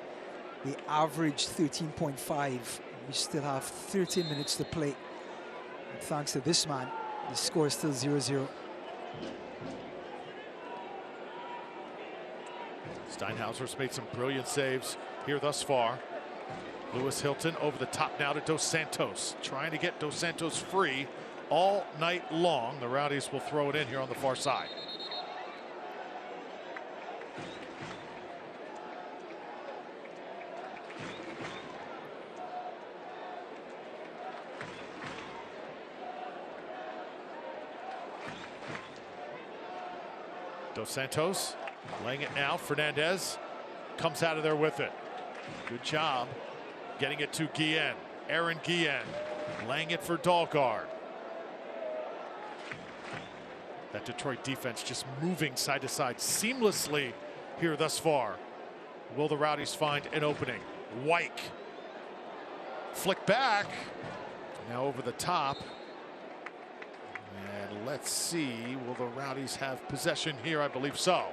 They average 13.5. We still have 13 minutes to play. And thanks to this man, the score is still 0-0. Steinhauser's made some brilliant saves here thus far. Lewis Hilton over the top now to Dos Santos, trying to get Dos Santos free all night long. The Rowdies will throw it in here on the far side. Dos Santos laying it now. Fernandez comes out of there with it. Good job getting it to Guillen. Aaron Guillen laying it for Dahlgaard. That Detroit defense just moving side to side seamlessly here thus far. Will the Rowdies find an opening? Wyke. Flick back. Now over the top. And let's see, will the Rowdies have possession here? I believe so.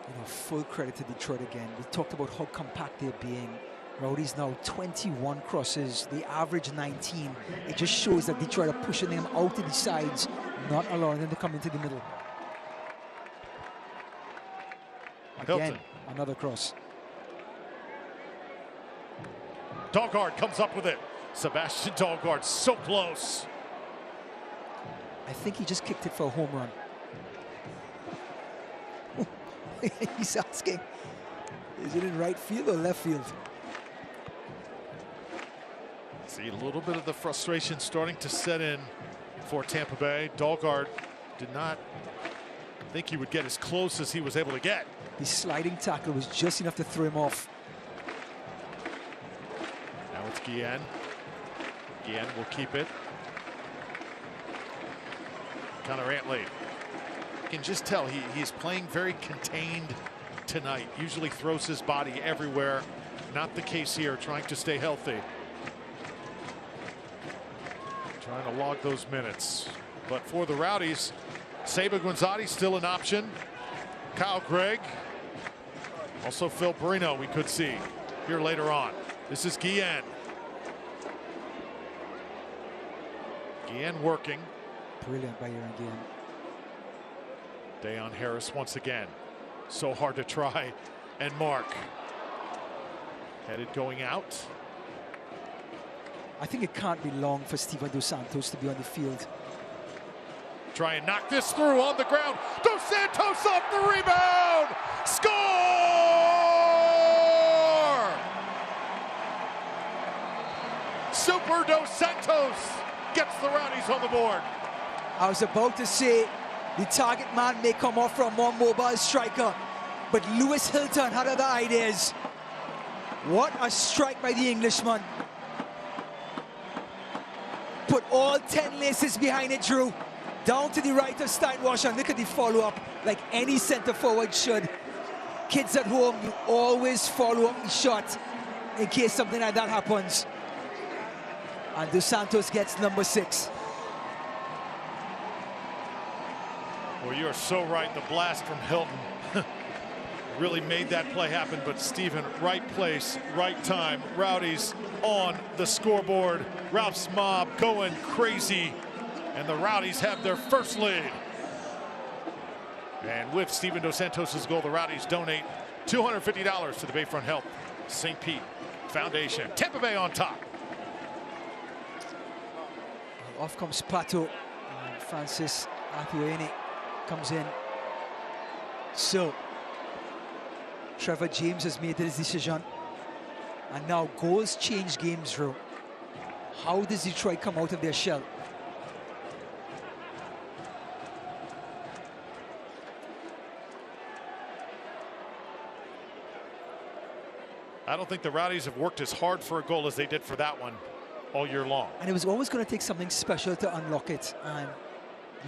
You know, full credit to Detroit again. We talked about how compact they're being. Rowdies now 21 crosses. They average 19. It just shows that Detroit are pushing them out to the sides, not allowing them to come into the middle. Again, Hilton. Another cross. Dahlgaard comes up with it. Sebastian Dahlgaard so close. I think he just kicked it for a home run. He's asking, is it in right field or left field? See a little bit of the frustration starting to set in for Tampa Bay. Dahlgaard did not think he would get as close as he was able to get. The sliding tackle was just enough to throw him off. Now it's Guillen. Guillen will keep it. Connor Antley. You can just tell he's playing very contained tonight. Usually throws his body everywhere. Not the case here, trying to stay healthy. Trying to log those minutes. But for the Rowdies, Seba Guinzotti still an option. Kyle Gregg. Also Phil Barino we could see here later on. This is Guillen. Guillen working. Brilliant by Aaron Guillen. Dayon Harris once again. So hard to try and mark. Headed going out. I think it can't be long for Steven Dos Santos to be on the field. Try and knock this through on the ground. Dos Santos off the rebound. Score! Super Dos Santos gets the Rowdies on the board. I was about to say the target man may come off from one mobile striker, but Lewis Hilton had other ideas. What a strike by the Englishman. Put all 10 laces behind it, Drew. Down to the right of Steinwasser, and look at the follow-up like any center forward should. Kids at home, you always follow up the shot in case something like that happens. And Dos Santos gets number 6. Well, you're so right. The blast from Hilton really made that play happen. But Stephen, right place, right time. Rowdies on the scoreboard. Ralph's mob going crazy. And the Rowdies have their first lead. And with Steven Dos Santos' goal, the Rowdies donate $250 to the Bayfront Health St. Pete Foundation. Tampa Bay on top. Off comes Pato. And Francis Athuene comes in. So Trevor James has made his decision. And now goals change games, Drew. How does Detroit come out of their shell? I don't think the Rowdies have worked as hard for a goal as they did for that one all year long. And it was always going to take something special to unlock it. And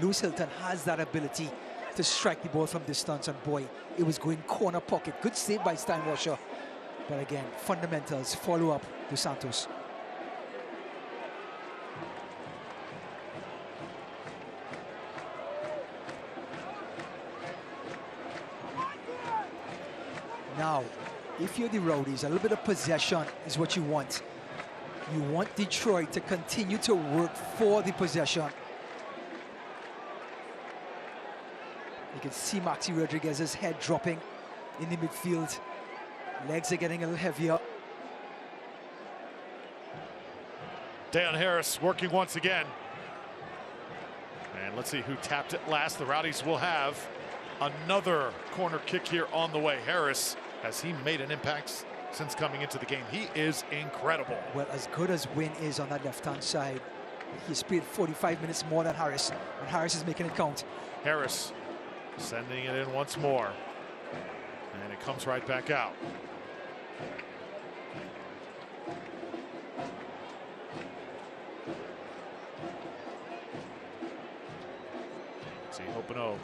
Lewis Hilton has that ability to strike the ball from distance. And boy, it was going corner pocket. Good save by Steinwasser. But again, fundamentals, follow up to Santos. Now, if you're the Rowdies, a little bit of possession is what you want. You want Detroit to continue to work for the possession. You can see Maxi Rodriguez's head dropping in the midfield. Legs are getting a little heavier. Dan Harris working once again. And let's see who tapped it last. The Rowdies will have another corner kick here on the way. Harris, has he made an impact since coming into the game? He is incredible. Well, as good as Wynn is on that left-hand side, he's played 45 minutes more than Harris, and Harris is making it count. Harris sending it in once more, and it comes right back out. See Hopino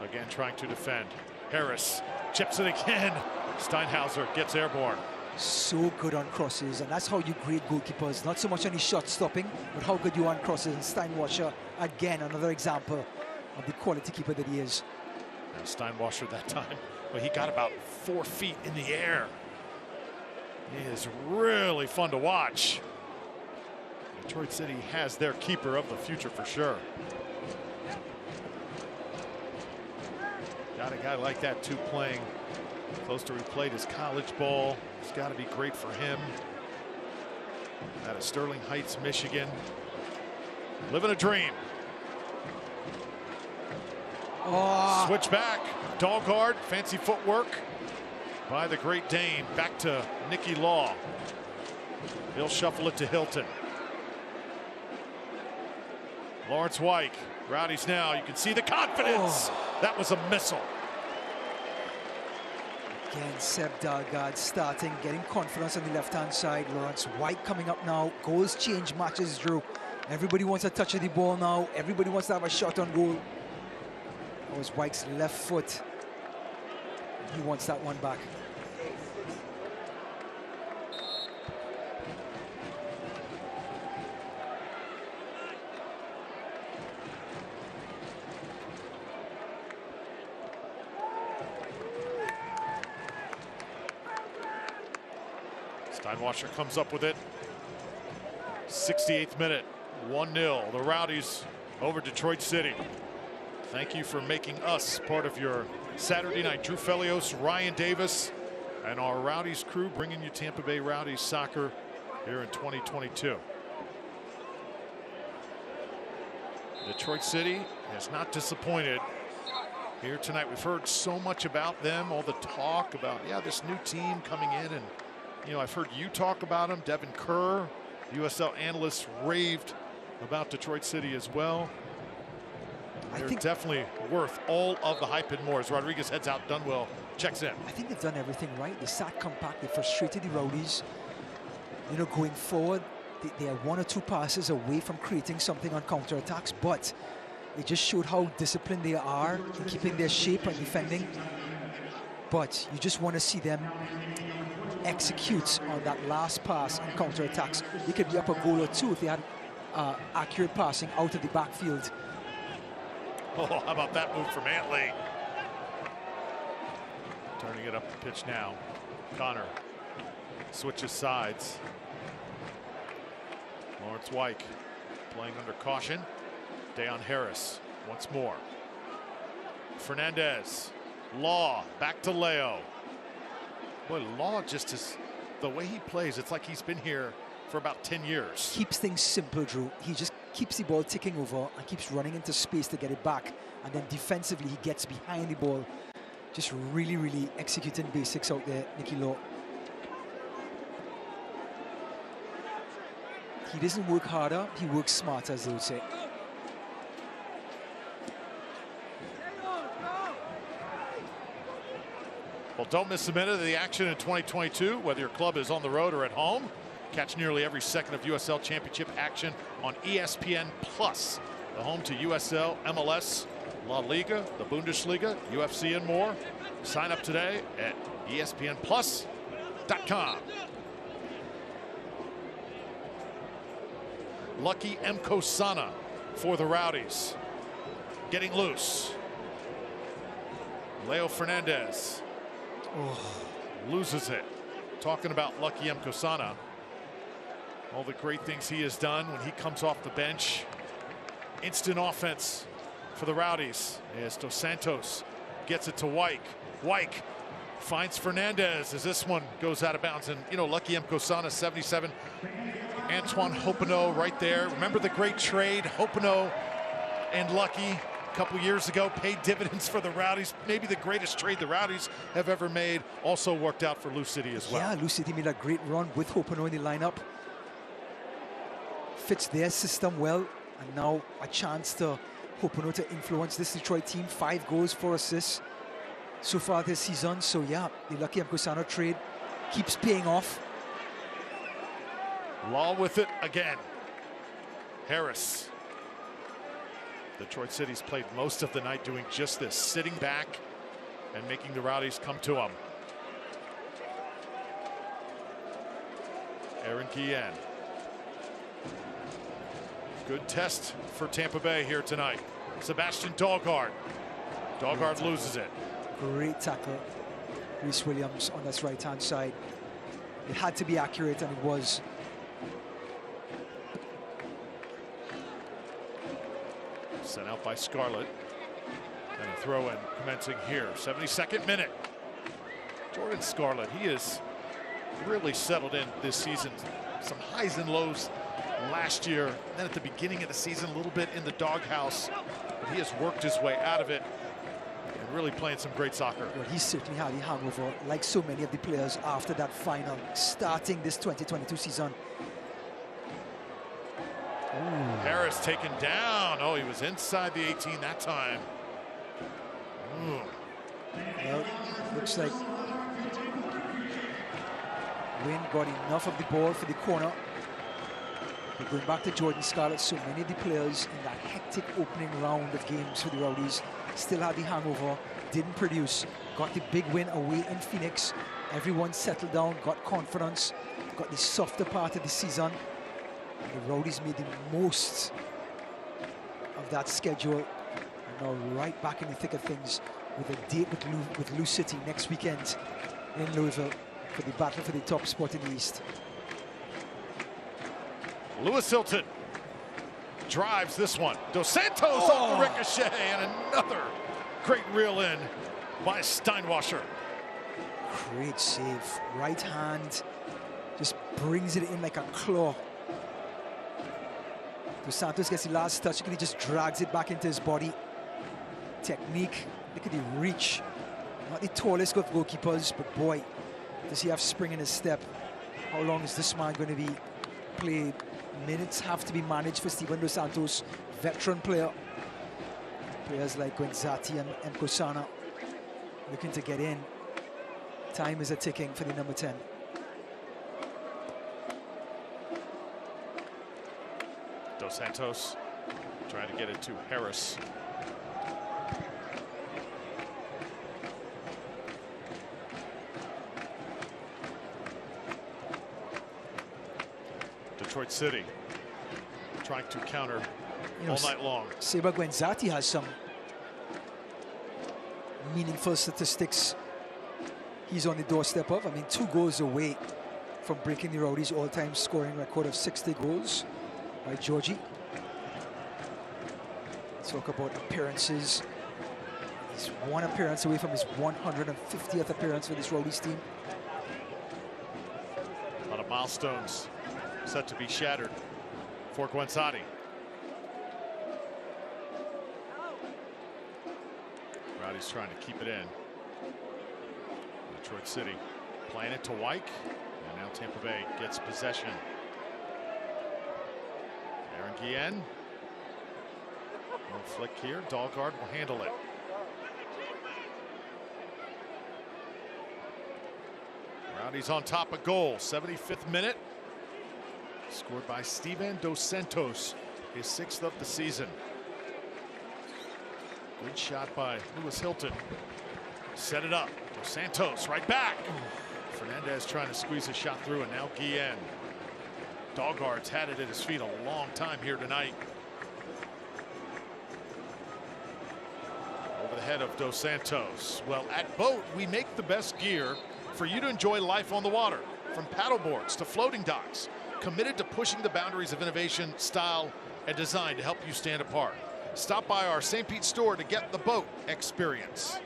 again trying to defend. Harris chips it again. Steinhauser gets airborne. So good on crosses, and that's how you grade goalkeepers. Not so much on his shot stopping, but how good you are on crosses. And Steinwasser, again, another example of the quality keeper that he is. And Steinwasser that time, well, he got about 4 feet in the air. He is really fun to watch. Detroit City has their keeper of the future for sure. Got a guy like that too playing close to where he played his college ball. It's got to be great for him. Out of Sterling Heights, Michigan. Living a dream. Oh. Switch back. Dog guard. Fancy footwork by the Great Dane. Back to Nicky Law. He'll shuffle it to Hilton. Lawrence Wyke. Rowdies now. You can see the confidence. Oh. That was a missile. Again, Seb Dalgard starting, getting confidence on the left-hand side. Lawrence White coming up now. Goals change, matches drew. Everybody wants a touch of the ball now. Everybody wants to have a shot on goal. That was White's left foot. He wants that one back. Steinwasser comes up with it. 68th minute, 1-0. The Rowdies over Detroit City. Thank you for making us part of your Saturday night. Drew Felios, Ryan Davis, and our Rowdies crew bringing you Tampa Bay Rowdies soccer here in 2022. Detroit City has not disappointed here tonight. We've heard so much about them, all the talk about, yeah, this new team coming in, and you know, I've heard you talk about them. Devin Kerr, USL analysts, raved about Detroit City as well. They're definitely worth all of the hype and more. As Rodriguez heads out, Dunwell checks in. I think they've done everything right. They sat compact. They frustrated the Rowdies. You know, going forward, they are 1 or 2 passes away from creating something on counterattacks, but it just showed how disciplined they are in keeping their shape and defending. But you just want to see them execute on that last pass on counterattacks. They could be up a goal or 2 if they had accurate passing out of the backfield. Oh, how about that move from Antley? Turning it up the pitch now. Connor switches sides. Lawrence Wyke playing under caution. Dayon Harris once more. Fernandez. Law back to Leo. Boy, Law just is, the way he plays, it's like he's been here for about 10 years. Keeps things simple, Drew. He just keeps the ball ticking over and keeps running into space to get it back. And then defensively, he gets behind the ball. Just really, really executing basics out there, Nicky Law. He doesn't work harder, he works smarter, as they would say. Well, don't miss a minute of the action in 2022, whether your club is on the road or at home. Catch nearly every second of USL Championship action on ESPN Plus, the home to USL, MLS, La Liga, the Bundesliga, UFC, and more. Sign up today at ESPNplus.com. Lucky Mkosana for the Rowdies. Getting loose. Leo Fernandez loses it. Talking about Lucky Mkosana. All the great things he has done when he comes off the bench. Instant offense for the Rowdies as Dos Santos gets it to Wyke. Wyke finds Fernandez as this one goes out of bounds. And, you know, Lucky Mkosana, 77. Antoine Hopino right there. Remember the great trade, Hopino and Lucky a couple years ago, paid dividends for the Rowdies. Maybe the greatest trade the Rowdies have ever made. Also worked out for Lou City as well. Yeah, Lou City made a great run with Hopino in the lineup. Fits their system well, and now a chance to Hopino to influence this Detroit team. 5 goals, 4 assists so far this season. So yeah, the Lucky Mkosana trade keeps paying off. Law with it again. Harris. Detroit City's played most of the night doing just this, sitting back and making the Rowdies come to them. Aaron Guillen. Good test for Tampa Bay here tonight. Sebastian Dahlgaard. Dahlgaard loses it. Great tackle. Rhys Williams on this right-hand side. It had to be accurate, and it was. Sent out by Scarlett. And a throw in commencing here. 72nd minute. Jordan Scarlett, he is really settled in this season. Some highs and lows last year. Then at the beginning of the season, a little bit in the doghouse. But he has worked his way out of it and really playing some great soccer. Well, he certainly had a hangover, like so many of the players after that final, starting this 2022 season. Ooh. Harris taken down. Oh, he was inside the 18 that time. Ooh. Well, looks like Wynn got enough of the ball for the corner. But going back to Jordan Scarlett, so many of the players in that hectic opening round of games for the Rowdies still had the hangover, didn't produce, got the big win away in Phoenix. Everyone settled down, got confidence, got the softer part of the season. And the Rowdies made the most of that schedule. And now right back in the thick of things with a date with Lou City next weekend in Louisville for the battle for the top spot in the East. Lewis Hilton drives this one. Dos Santos off the ricochet, and another great reel in by Steinwasser. Great save. Right hand just brings it in like a claw. Dos Santos gets the last touch, and he just drags it back into his body. Technique, look at the reach. Not the tallest of goalkeepers, but boy, does he have spring in his step. How long is this man going to be played? Minutes have to be managed for Steven Dos Santos, veteran player. Players like Gwenzati and Mkosana looking to get in. Time is a-ticking for the number 10. Dos Santos trying to get it to Harris. Detroit City trying to counter all night long. Seba Gwenzati has some meaningful statistics he's on the doorstep of. I mean, 2 goals away from breaking the Rowdies' all-time scoring record of 60 goals by Georgie. Talk about appearances. He's 1 appearance away from his 150th appearance for this Rowdies team. A lot of milestones set to be shattered for Gwenzati. Rowdies trying to keep it in. Detroit City playing it to Wyke, and now Tampa Bay gets possession. Aaron Guillen. No flick here. Dahlgaard will handle it. Rowdies on top of goal. 75th minute. Scored by Steven Dos Santos. His 6th of the season. Good shot by Lewis Hilton. Set it up. Dos Santos right back. Fernandez trying to squeeze a shot through, and now Guillen. Dogard's had it at his feet a long time here tonight. Over the head of Dos Santos. Well, at Boat, we make the best gear for you to enjoy life on the water. From paddleboards to floating docks. Committed to pushing the boundaries of innovation, style, and design to help you stand apart. Stop by our St. Pete store to get the Boat experience.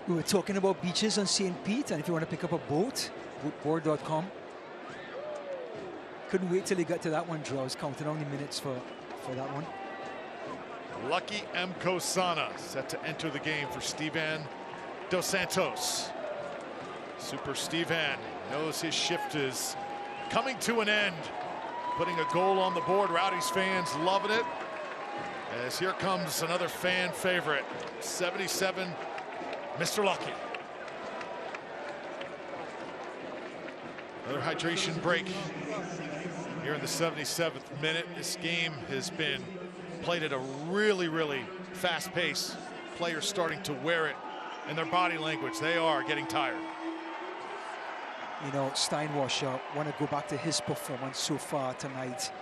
We were talking about beaches on St. Pete, and if you want to pick up a boat, boatboard.com. Couldn't wait till he got to that one, Drew. I was counting on the minutes for that one. Lucky M. Kosana set to enter the game for Steven Dos Santos. Super Steven knows his shift is coming to an end. Putting a goal on the board. Rowdies fans loving it. As here comes another fan favorite. 77, Mr. Lucky. Another hydration break here in the 77th minute. This game has been played at a really fast pace. Players starting to wear it in their body language. They are getting tired. You know, Steinwasser, want to go back to his performance so far tonight.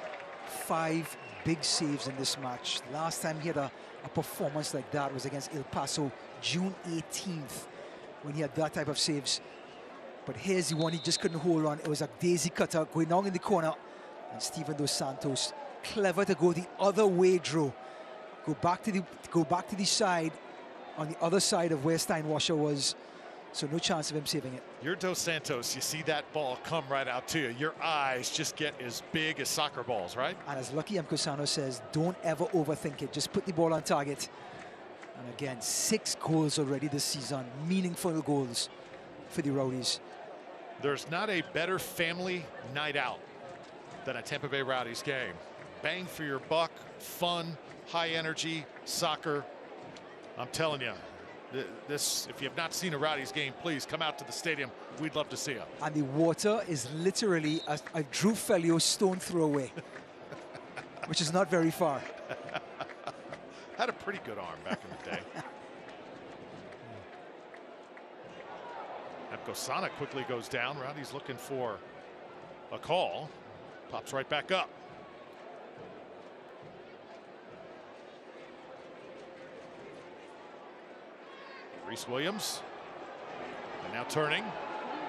5 big saves in this match. Last time he had a performance like that was against El Paso, June 18th, when he had that type of saves. But here's the one he just couldn't hold on. It was a daisy cutter going down in the corner. And Steven Dos Santos, clever to go the other way, Drew. Go back to the side, on the other side of where Steinwasser was. So no chance of him saving it. You're Dos Santos, you see that ball come right out to you. Your eyes just get as big as soccer balls, right? And as Lucky M. Cosano says, don't ever overthink it. Just put the ball on target. And again, 6 goals already this season. Meaningful goals for the Rowdies. There's not a better family night out than a Tampa Bay Rowdies game. Bang for your buck, fun, high energy, soccer. I'm telling you. This, if you have not seen a Rowdies game, please come out to the stadium. We'd love to see you. And the water is literally a Drew Fellio stone throw away, which is not very far. Had a pretty good arm back in the day. Abgosana quickly goes down. Rowdies looking for a call. Pops right back up. Reese Williams, and now turning.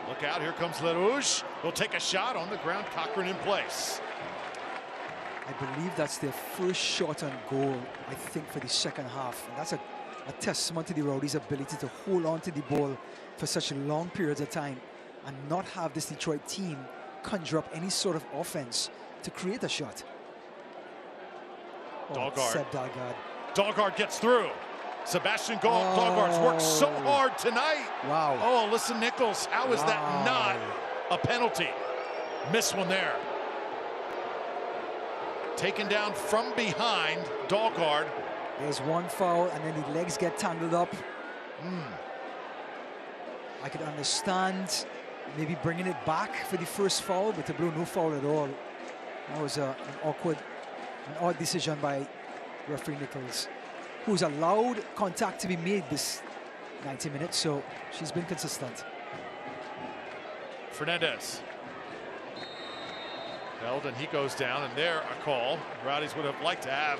Look out, here comes LaRouge. He'll take a shot on the ground. Cochran in place. I believe that's their first shot on goal, I think, for the second half. And that's a testament to the Rowdies' ability to hold on to the ball for such long periods of time and not have this Detroit team conjure up any sort of offense to create a shot. Dogard. Dogard gets through. Sebastian Dogard's worked so hard tonight. Wow. Oh, listen, Nichols, how is that not a penalty? Missed one there. Taken down from behind, Dogard. There's one foul, and then the legs get tangled up. I could understand maybe bringing it back for the first foul, but to blow no foul at all. That was an odd decision by referee Nichols, who's allowed contact to be made this 90 minutes, so she's been consistent. Fernandez. Held, and he goes down, and there a call. Rowdies would have liked to have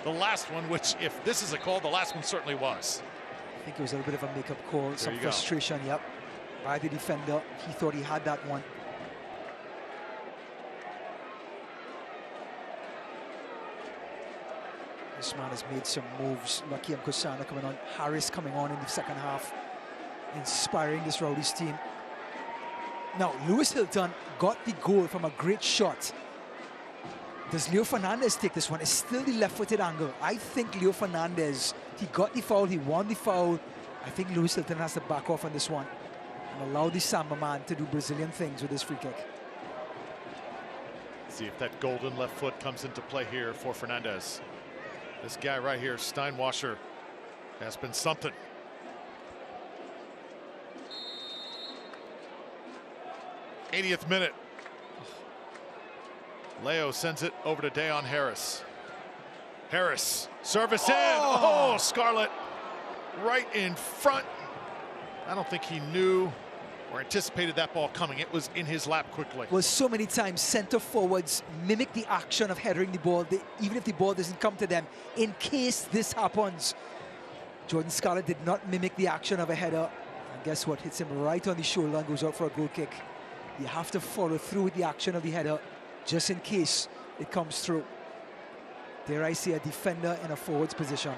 the last one, which, if this is a call, the last one certainly was. I think it was a little bit of a makeup call, some frustration, yep, by the defender. He thought he had that one. This man has made some moves. Lucky M. Kosana coming on. Harris coming on in the second half. Inspiring this Rowdies team. Now, Lewis Hilton got the goal from a great shot. Does Leo Fernandez take this one? It's still the left-footed angle. I think Leo Fernandez, he got the foul, he won the foul. I think Lewis Hilton has to back off on this one and allow the Samba man to do Brazilian things with his free kick. See if that golden left foot comes into play here for Fernandez. This guy right here, Steinwasser, has been something. 80th minute. Leo sends it over to Dayon Harris. Harris, service in. Oh, Scarlett right in front. I don't think he knew or anticipated that ball coming. It was in his lap quickly. Well, so many times center forwards mimic the action of headering the ball, even if the ball doesn't come to them, in case this happens. Jordan Scarlett did not mimic the action of a header. And guess what? Hits him right on the shoulder and goes out for a goal kick. You have to follow through with the action of the header just in case it comes through. Dare I say, a defender in a forward's position.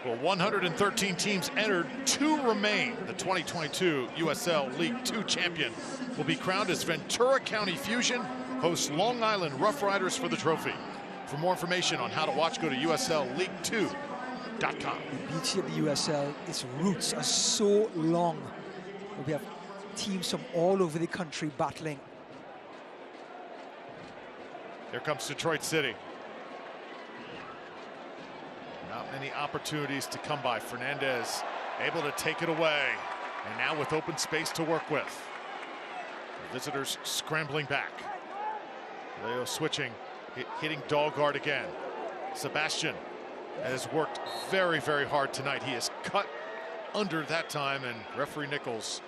Well, 113 teams entered, 2 remain. The 2022 USL League 2 champion will be crowned as Ventura County Fusion hosts Long Island Rough Riders for the trophy. For more information on how to watch, go to USLLeague2.com. The beauty of the USL, its roots are so long. We have teams from all over the country battling. Here comes Detroit City. Not many opportunities to come by. Fernandez able to take it away. And now with open space to work with. The visitors scrambling back. Leo switching, hitting dog guard again. Sebastian has worked very, very hard tonight. He has cut under that time, and referee Nichols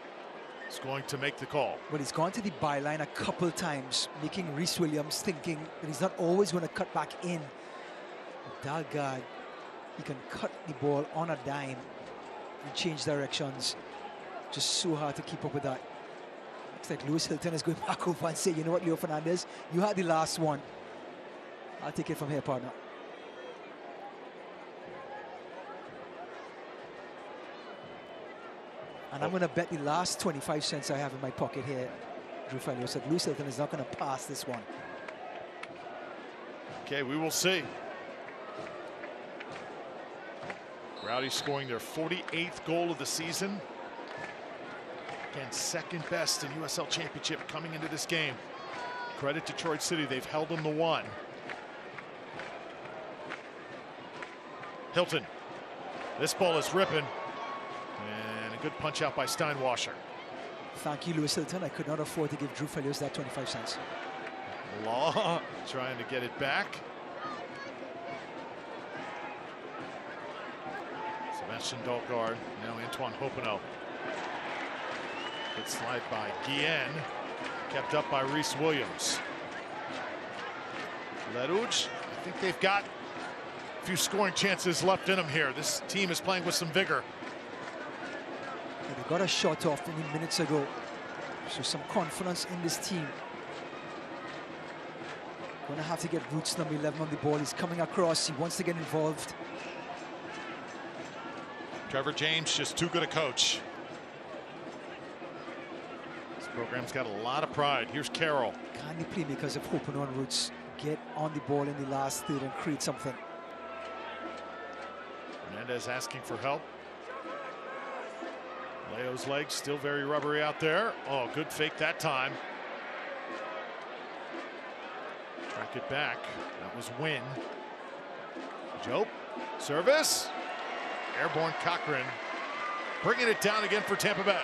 is going to make the call. Well, he's gone to the byline a couple times, making Rhys Williams thinking that he's not always going to cut back in. Dalgard, he can cut the ball on a dime and change directions. Just so hard to keep up with that. Looks like Lewis Hilton is going back over and say, you know what, Leo Fernandez, you had the last one. I'll take it from here, partner. And I'm going to bet the last 25 cents I have in my pocket here, Drew Fellio said Lewis Hilton is not going to pass this one. Okay, we will see. Rowdies scoring their 48th goal of the season. Again, second best in USL Championship coming into this game. Credit Detroit City, they've held them to 1. Hilton, this ball is ripping. And a good punch out by Steinwasser. Thank you, Lewis Hilton. I could not afford to give Drew Felios that 25 cents. Law trying to get it back. Sebastian Dalgard, now Antoine Hopino. Good slide by Guillen, kept up by Rhys Williams. Lerouge, I think they've got a few scoring chances left in them here. This team is playing with some vigor. Yeah, they got a shot off only minutes ago. So some confidence in this team. Going to have to get Roots number 11 on the ball. He's coming across. He wants to get involved. Trevor James, just too good a coach. This program's got a lot of pride. Here's Carroll. Can the playmakers of Hope on Roots get on the ball in the last third and create something? Fernandez asking for help. Leo's legs still very rubbery out there. Oh, good fake that time. Track it back. That was Wynn. Jope, service. Airborne Cochran bringing it down again for Tampa Bay.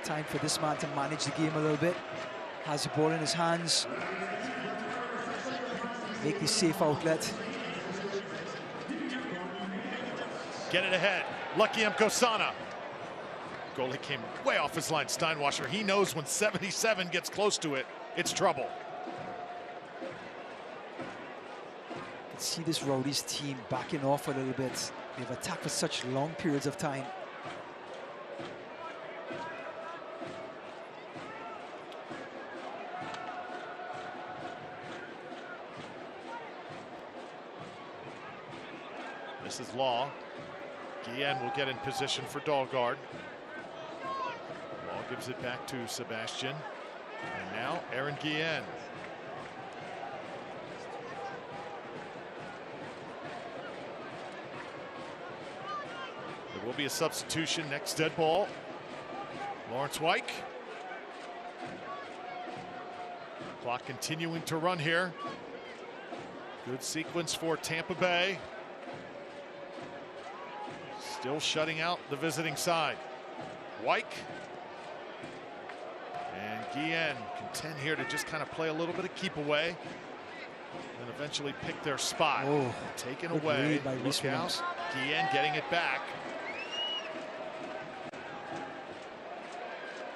Time for this man to manage the game a little bit. Has the ball in his hands. Make the safe outlet. Get it ahead. Lucky Mkosana. Goalie came way off his line. Steinwasser, he knows when 77 gets close to it, it's trouble. You can see this Rowdies team backing off a little bit. They've attacked for such long periods of time. This is Law. Guillen will get in position for Dalgard. Law gives it back to Sebastian. And now Aaron Guillen. There will be a substitution. Next dead ball. Lawrence Wyke. Clock continuing to run here. Good sequence for Tampa Bay. Still shutting out the visiting side. Wyke and Guillen contend here to just kind of play a little bit of keep away and eventually pick their spot. Oh, taken away. Look out. Guillen getting it back.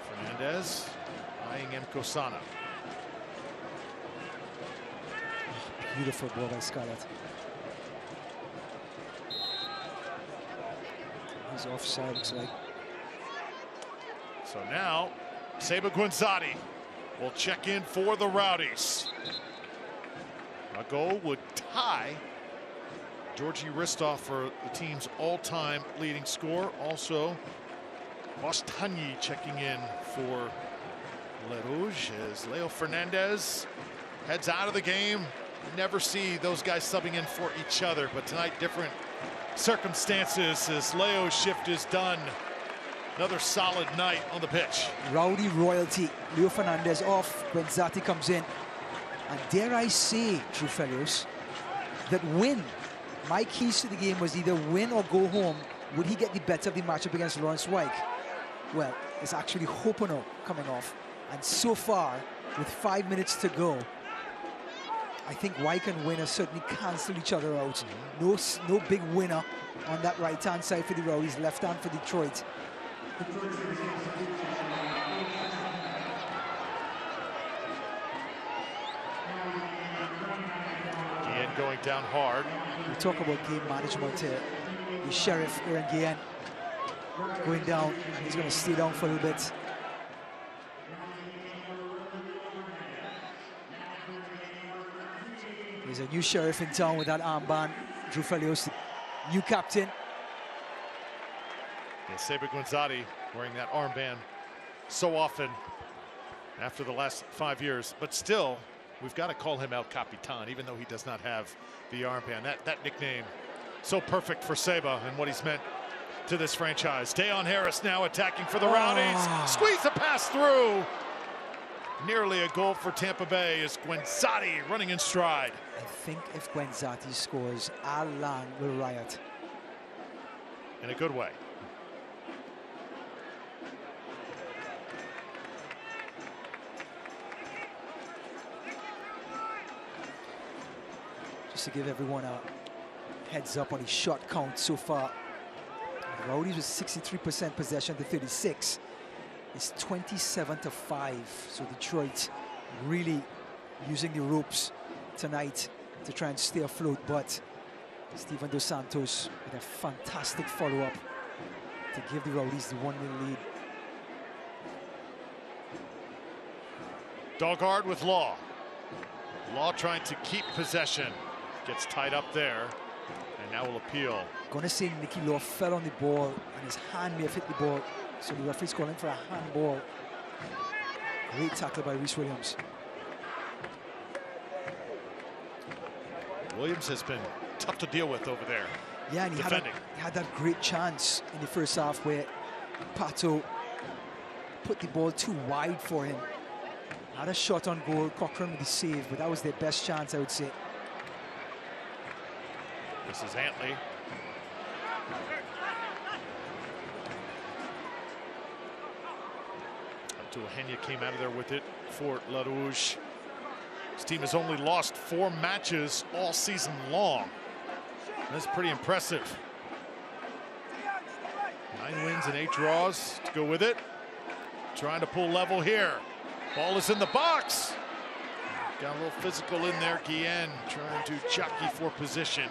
Fernandez eyeing Nkosana. Beautiful ball by Scarlett. He's offside, looks like. So now, Seba Guinzotti will check in for the Rowdies. A goal would tie Georgi Ristov for the team's all-time leading scorer. Also, Bostanyi checking in for Le Rouge as Leo Fernandez heads out of the game. Never see those guys subbing in for each other, but tonight different circumstances as Leo's shift is done. Another solid night on the pitch. Rowdy royalty. Leo Fernandez off. Guinzotti comes in. And dare I say, Drew Felios, that win. My keys to the game was either win or go home. Would he get the better of the matchup against Lawrence Wyke? Well, it's actually Hopono coming off. And so far, with 5 minutes to go, I think Wyke and Winner certainly cancel each other out. No big winner on that right-hand side for the Rowdies, left hand for Detroit. Guillen going down hard. We talk about game management here. The Sheriff, Aaron Guillen, going down. He's going to stay down for a little bit. There's a new Sheriff in town with that armband. Drew Felios, new captain. Yeah, Seba Guinzotti wearing that armband so often after the last 5 years, but still, we've got to call him El Capitan, even though he does not have the armband. That nickname, so perfect for Seba and what he's meant to this franchise. Dayon Harris now attacking for the Rowdies. Squeeze a pass through. Nearly a goal for Tampa Bay as Guinzotti running in stride. I think if Guinzotti scores, Alan will riot. In a good way. Just to give everyone a heads up on the shot count so far. The Rowdies with 63% possession to 36. It's 27-5. So Detroit really using the ropes tonight to try and stay afloat. But Steven Dos Santos with a fantastic follow-up to give the Rowdies the 1-0 lead. Dogard with Law. Law trying to keep possession. Gets tied up there, and now will appeal. Gonna say Nicky Law fell on the ball, and his hand may have hit the ball. So the referee's calling for a handball. Great tackle by Rhys Williams. Williams has been tough to deal with over there. Yeah, and he had that great chance in the first half where Pato put the ball too wide for him. Had a shot on goal, Cochran with the save, but that was their best chance, I would say. This is Antley. Tuhenya came out of there with it for Le Rouge. This team has only lost 4 matches all season long. That's pretty impressive. 9 wins and 8 draws to go with it. Trying to pull level here. Ball is in the box. Got a little physical in there. Guillen trying to jockey for position.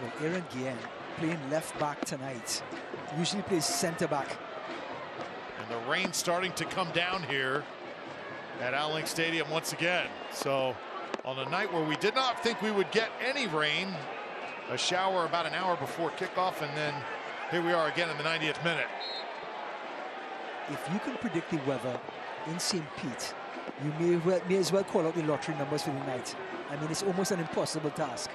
Well, Aaron Guillen playing left back tonight. Usually plays center back. And the rain starting to come down here at Al Link Stadium once again. So on a night where we did not think we would get any rain, a shower about an hour before kickoff, and then here we are again in the 90th minute. If you can predict the weather in St. Pete, you may as well call out the lottery numbers for the night. I mean, it's almost an impossible task.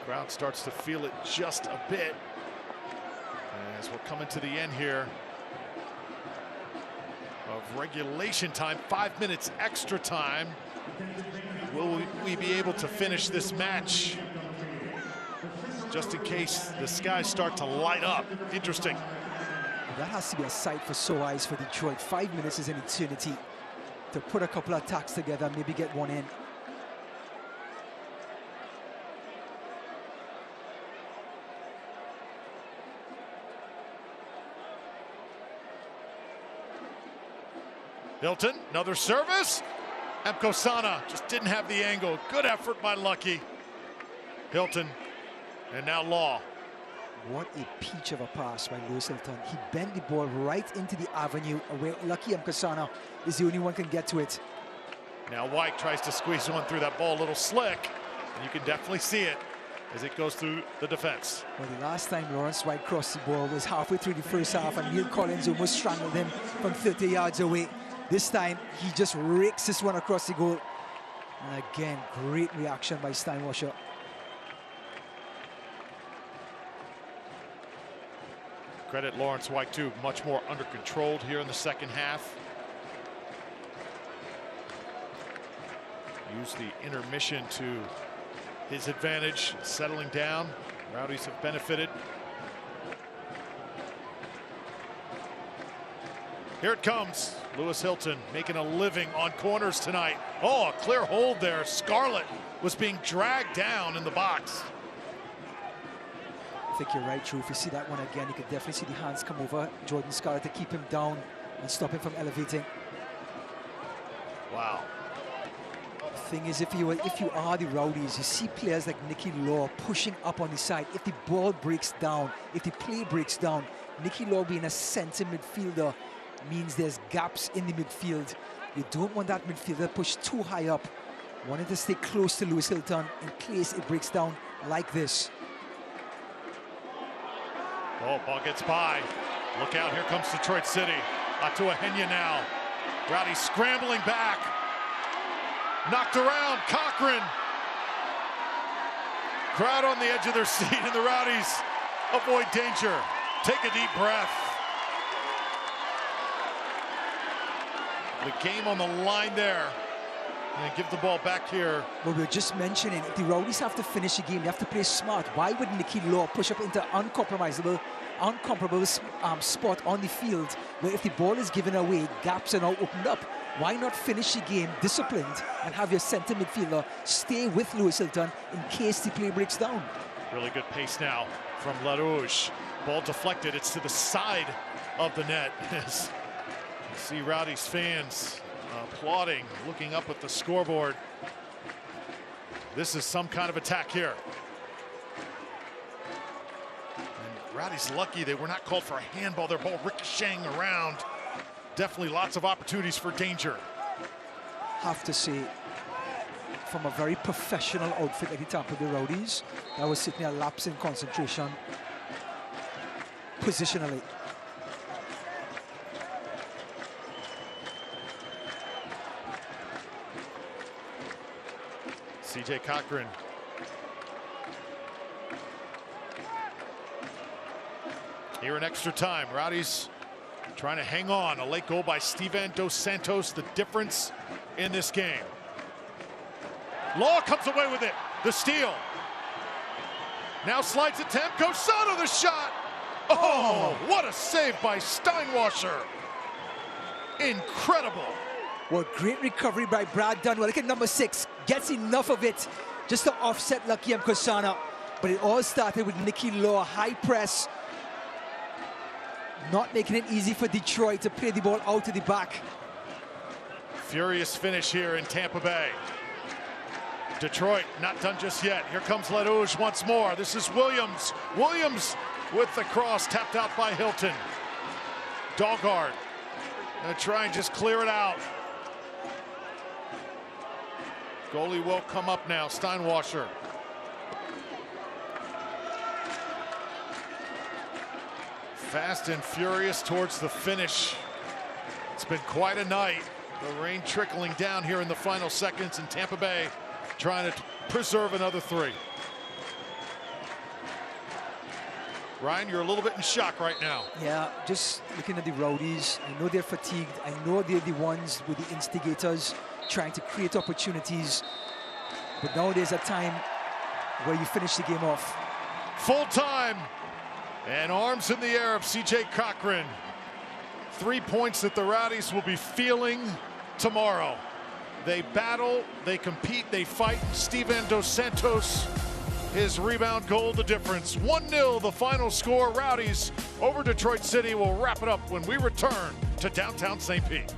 Crowd starts to feel it just a bit as we're coming to the end here of regulation time, 5 minutes extra time. Will we be able to finish this match? Just in case the skies start to light up. Interesting. That has to be a sight for sore eyes for Detroit. 5 minutes is an eternity to put a couple of attacks together, maybe get one in. Hilton, another service. Mkosana just didn't have the angle. Good effort by Lucky. Hilton, and now Law. What a peach of a pass by Lewis Hilton. He bent the ball right into the avenue where Lucky Mkosana is the only one can get to it. Now White tries to squeeze one through that ball, a little slick. And you can definitely see it as it goes through the defense. Well, the last time Lawrence White crossed the ball was halfway through the first half, and Neil Collins almost strangled him from 30 yards away. This time, he just rakes this one across the goal. And again, great reaction by Steinwasser. Credit Lawrence White, too. Much more under controlled here in the second half. Use the intermission to his advantage, settling down. Rowdies have benefited. Here it comes. Lewis Hilton making a living on corners tonight. Oh, a clear hold there. Scarlett was being dragged down in the box. I think you're right, Drew. If you see that one again, you could definitely see the hands come over Jordan Scarlett to keep him down and stop him from elevating. Wow. The thing is, if you are the Rowdies, you see players like Nicky Law pushing up on the side. If the ball breaks down, if the play breaks down, Nicky Law being a center midfielder means there's gaps in the midfield. You don't want that midfielder pushed too high up. You want it to stay close to Lewis Hilton in case it breaks down like this. Oh, ball gets by. Look out, here comes Detroit City. Atua Henya now. Rowdy scrambling back. Knocked around, Cochran. Crowd on the edge of their seat, and the Rowdies avoid danger. Take a deep breath. The game on the line there. And give the ball back here. Well, we were just mentioning, if the Rowdies have to finish the game, they have to play smart. Why would Nicky Law push up into uncompromisable spot on the field where if the ball is given away, gaps are now opened up? Why not finish the game disciplined and have your center midfielder stay with Lewis Hilton in case the play breaks down? Really good pace now from LaRouge. Ball deflected. It's to the side of the net. See Rowdies fans applauding, looking up at the scoreboard. This is some kind of attack here. And Rowdies lucky they were not called for a handball. Their ball ricocheting around. Definitely lots of opportunities for danger. Have to say, from a very professional outfit like the Tampa Bay Rowdies, that was certainly a lapse in concentration positionally. CJ Cochran. Here in extra time, Rowdies trying to hang on. A late goal by Steven Dos Santos, the difference in this game. Law comes away with it. The steal. Now slides it to Mkosana, the shot. Oh, what a save by Steinwasser. Incredible. Well, great recovery by Brad Dunwell. Look at number 6. Gets enough of it just to offset Lucky Mkosana. But it all started with Nicky Law. High press. Not making it easy for Detroit to play the ball out to the back. Furious finish here in Tampa Bay. Detroit not done just yet. Here comes LaRouge once more. This is Williams. Williams with the cross, tapped out by Hilton. Dahlgaard gonna try and just clear it out. Goalie will come up now, Steinwasser. Fast and furious towards the finish. It's been quite a night. The rain trickling down here in the final seconds, in Tampa Bay trying to preserve another 3. Ryan, you're a little bit in shock right now. Yeah, just looking at the Rowdies, I know they're fatigued. I know they're the ones with the instigators trying to create opportunities. But now there's a time where you finish the game off. Full time, and arms in the air of C.J. Cochran. 3 points that the Rowdies will be feeling tomorrow. They battle, they compete, they fight. Steven Dos Santos, his rebound goal, the difference. 1-0 the final score. Rowdies over Detroit City. Will wrap it up when we return to downtown St. Pete.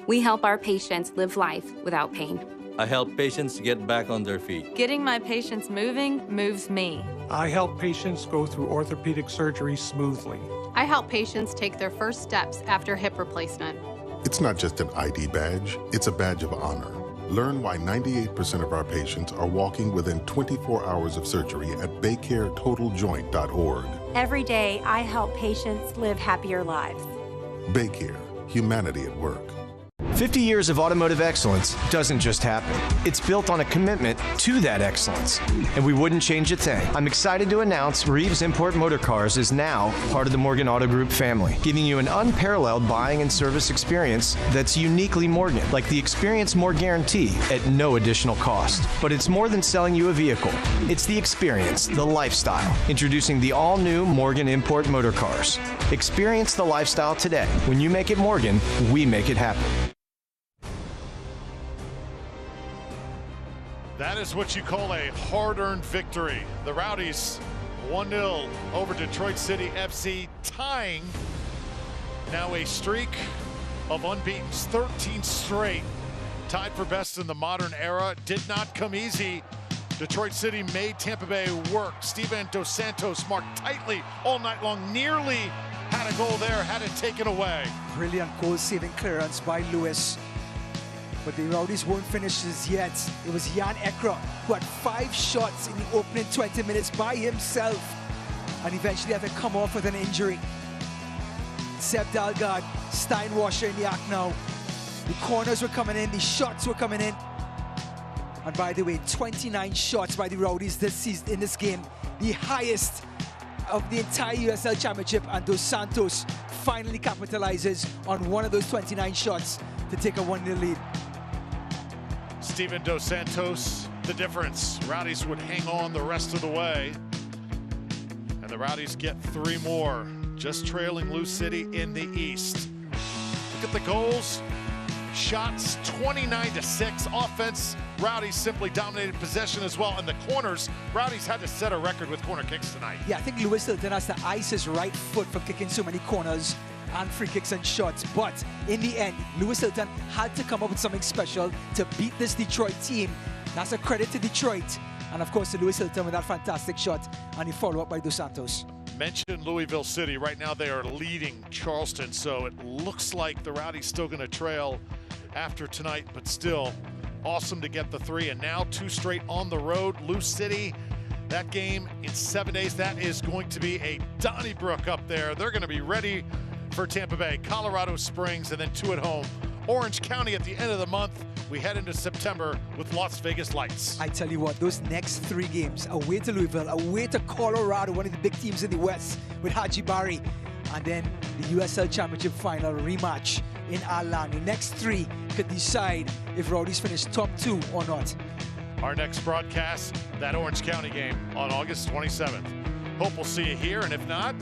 We help our patients live life without pain. I help patients get back on their feet. Getting my patients moving moves me. I help patients go through orthopedic surgery smoothly. I help patients take their first steps after hip replacement. It's not just an ID badge, it's a badge of honor. Learn why 98% of our patients are walking within 24 hours of surgery at BayCareTotalJoint.org. Every day, I help patients live happier lives. BayCare, humanity at work. 50 years of automotive excellence doesn't just happen. It's built on a commitment to that excellence, and we wouldn't change a thing. I'm excited to announce Reeves Import Motor Cars is now part of the Morgan Auto Group family, giving you an unparalleled buying and service experience that's uniquely Morgan, like the Experience More guarantee at no additional cost. But it's more than selling you a vehicle. It's the experience, the lifestyle. Introducing the all-new Morgan Import Motor Cars. Experience the lifestyle today. When you make it Morgan, we make it happen. That is what you call a hard-earned victory. The Rowdies 1-0 over Detroit City FC, tying now a streak of unbeaten, 13 straight. Tied for best in the modern era. Did not come easy. Detroit City made Tampa Bay work. Steven Dos Santos marked tightly all night long. Nearly had a goal there, had it taken away. Brilliant goal-saving clearance by Lewis. But the Rowdies won't finish this yet. It was Jan Ekra who had 5 shots in the opening 20 minutes by himself, and eventually had to come off with an injury. Seb Dalgard, Steinwasher in the act now. The corners were coming in, the shots were coming in. And by the way, 29 shots by the Rowdies this season in this game, the highest of the entire USL Championship, and Dos Santos finally capitalizes on one of those 29 shots to take a 1-0 lead. Steven Dos Santos, the difference. Rowdies would hang on the rest of the way. And the Rowdies get 3 more, just trailing Lou City in the East. Look at the goals. Shots 29-6. Offense, Rowdies simply dominated possession as well. And the corners, Rowdies had to set a record with corner kicks tonight. Yeah, I think Lewis Hilton has to ice his right foot for kicking so many corners and free kicks and shots. But in the end, Lewis Hilton had to come up with something special to beat this Detroit team. That's a credit to Detroit. And of course to Lewis Hilton with that fantastic shot, and he followed up by Dos Santos. Mentioned Louisville City. Right now they are leading Charleston, so it looks like the Rowdies still going to trail after tonight, but still awesome to get the 3. And now 2 straight on the road. Lou City, that game in 7 days. That is going to be a Donnybrook up there. They're going to be ready for Tampa Bay, Colorado Springs, and then 2 at home. Orange County at the end of the month. We head into September with Las Vegas Lights. I tell you what, those next 3 games, away to Louisville, away to Colorado, one of the big teams in the West with Haji Bari, and then the USL Championship final rematch in Orlando. The next 3 could decide if Rowdies finish top 2 or not. Our next broadcast, that Orange County game on August 27th. Hope we'll see you here, and if not,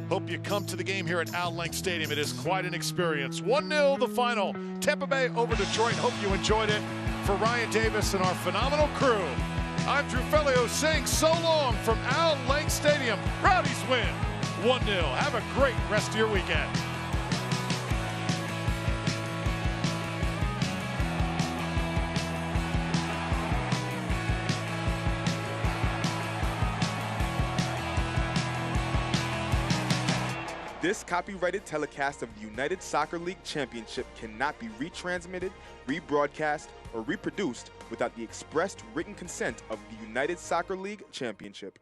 hope you come to the game here at Al Lang Stadium. It is quite an experience. 1-0 the final. Tampa Bay over Detroit. Hope you enjoyed it. For Ryan Davis and our phenomenal crew, I'm Drew Fellio saying so long from Al Lang Stadium. Rowdies win 1-0. Have a great rest of your weekend. This copyrighted telecast of the United Soccer League Championship cannot be retransmitted, rebroadcast, or reproduced without the expressed written consent of the United Soccer League Championship.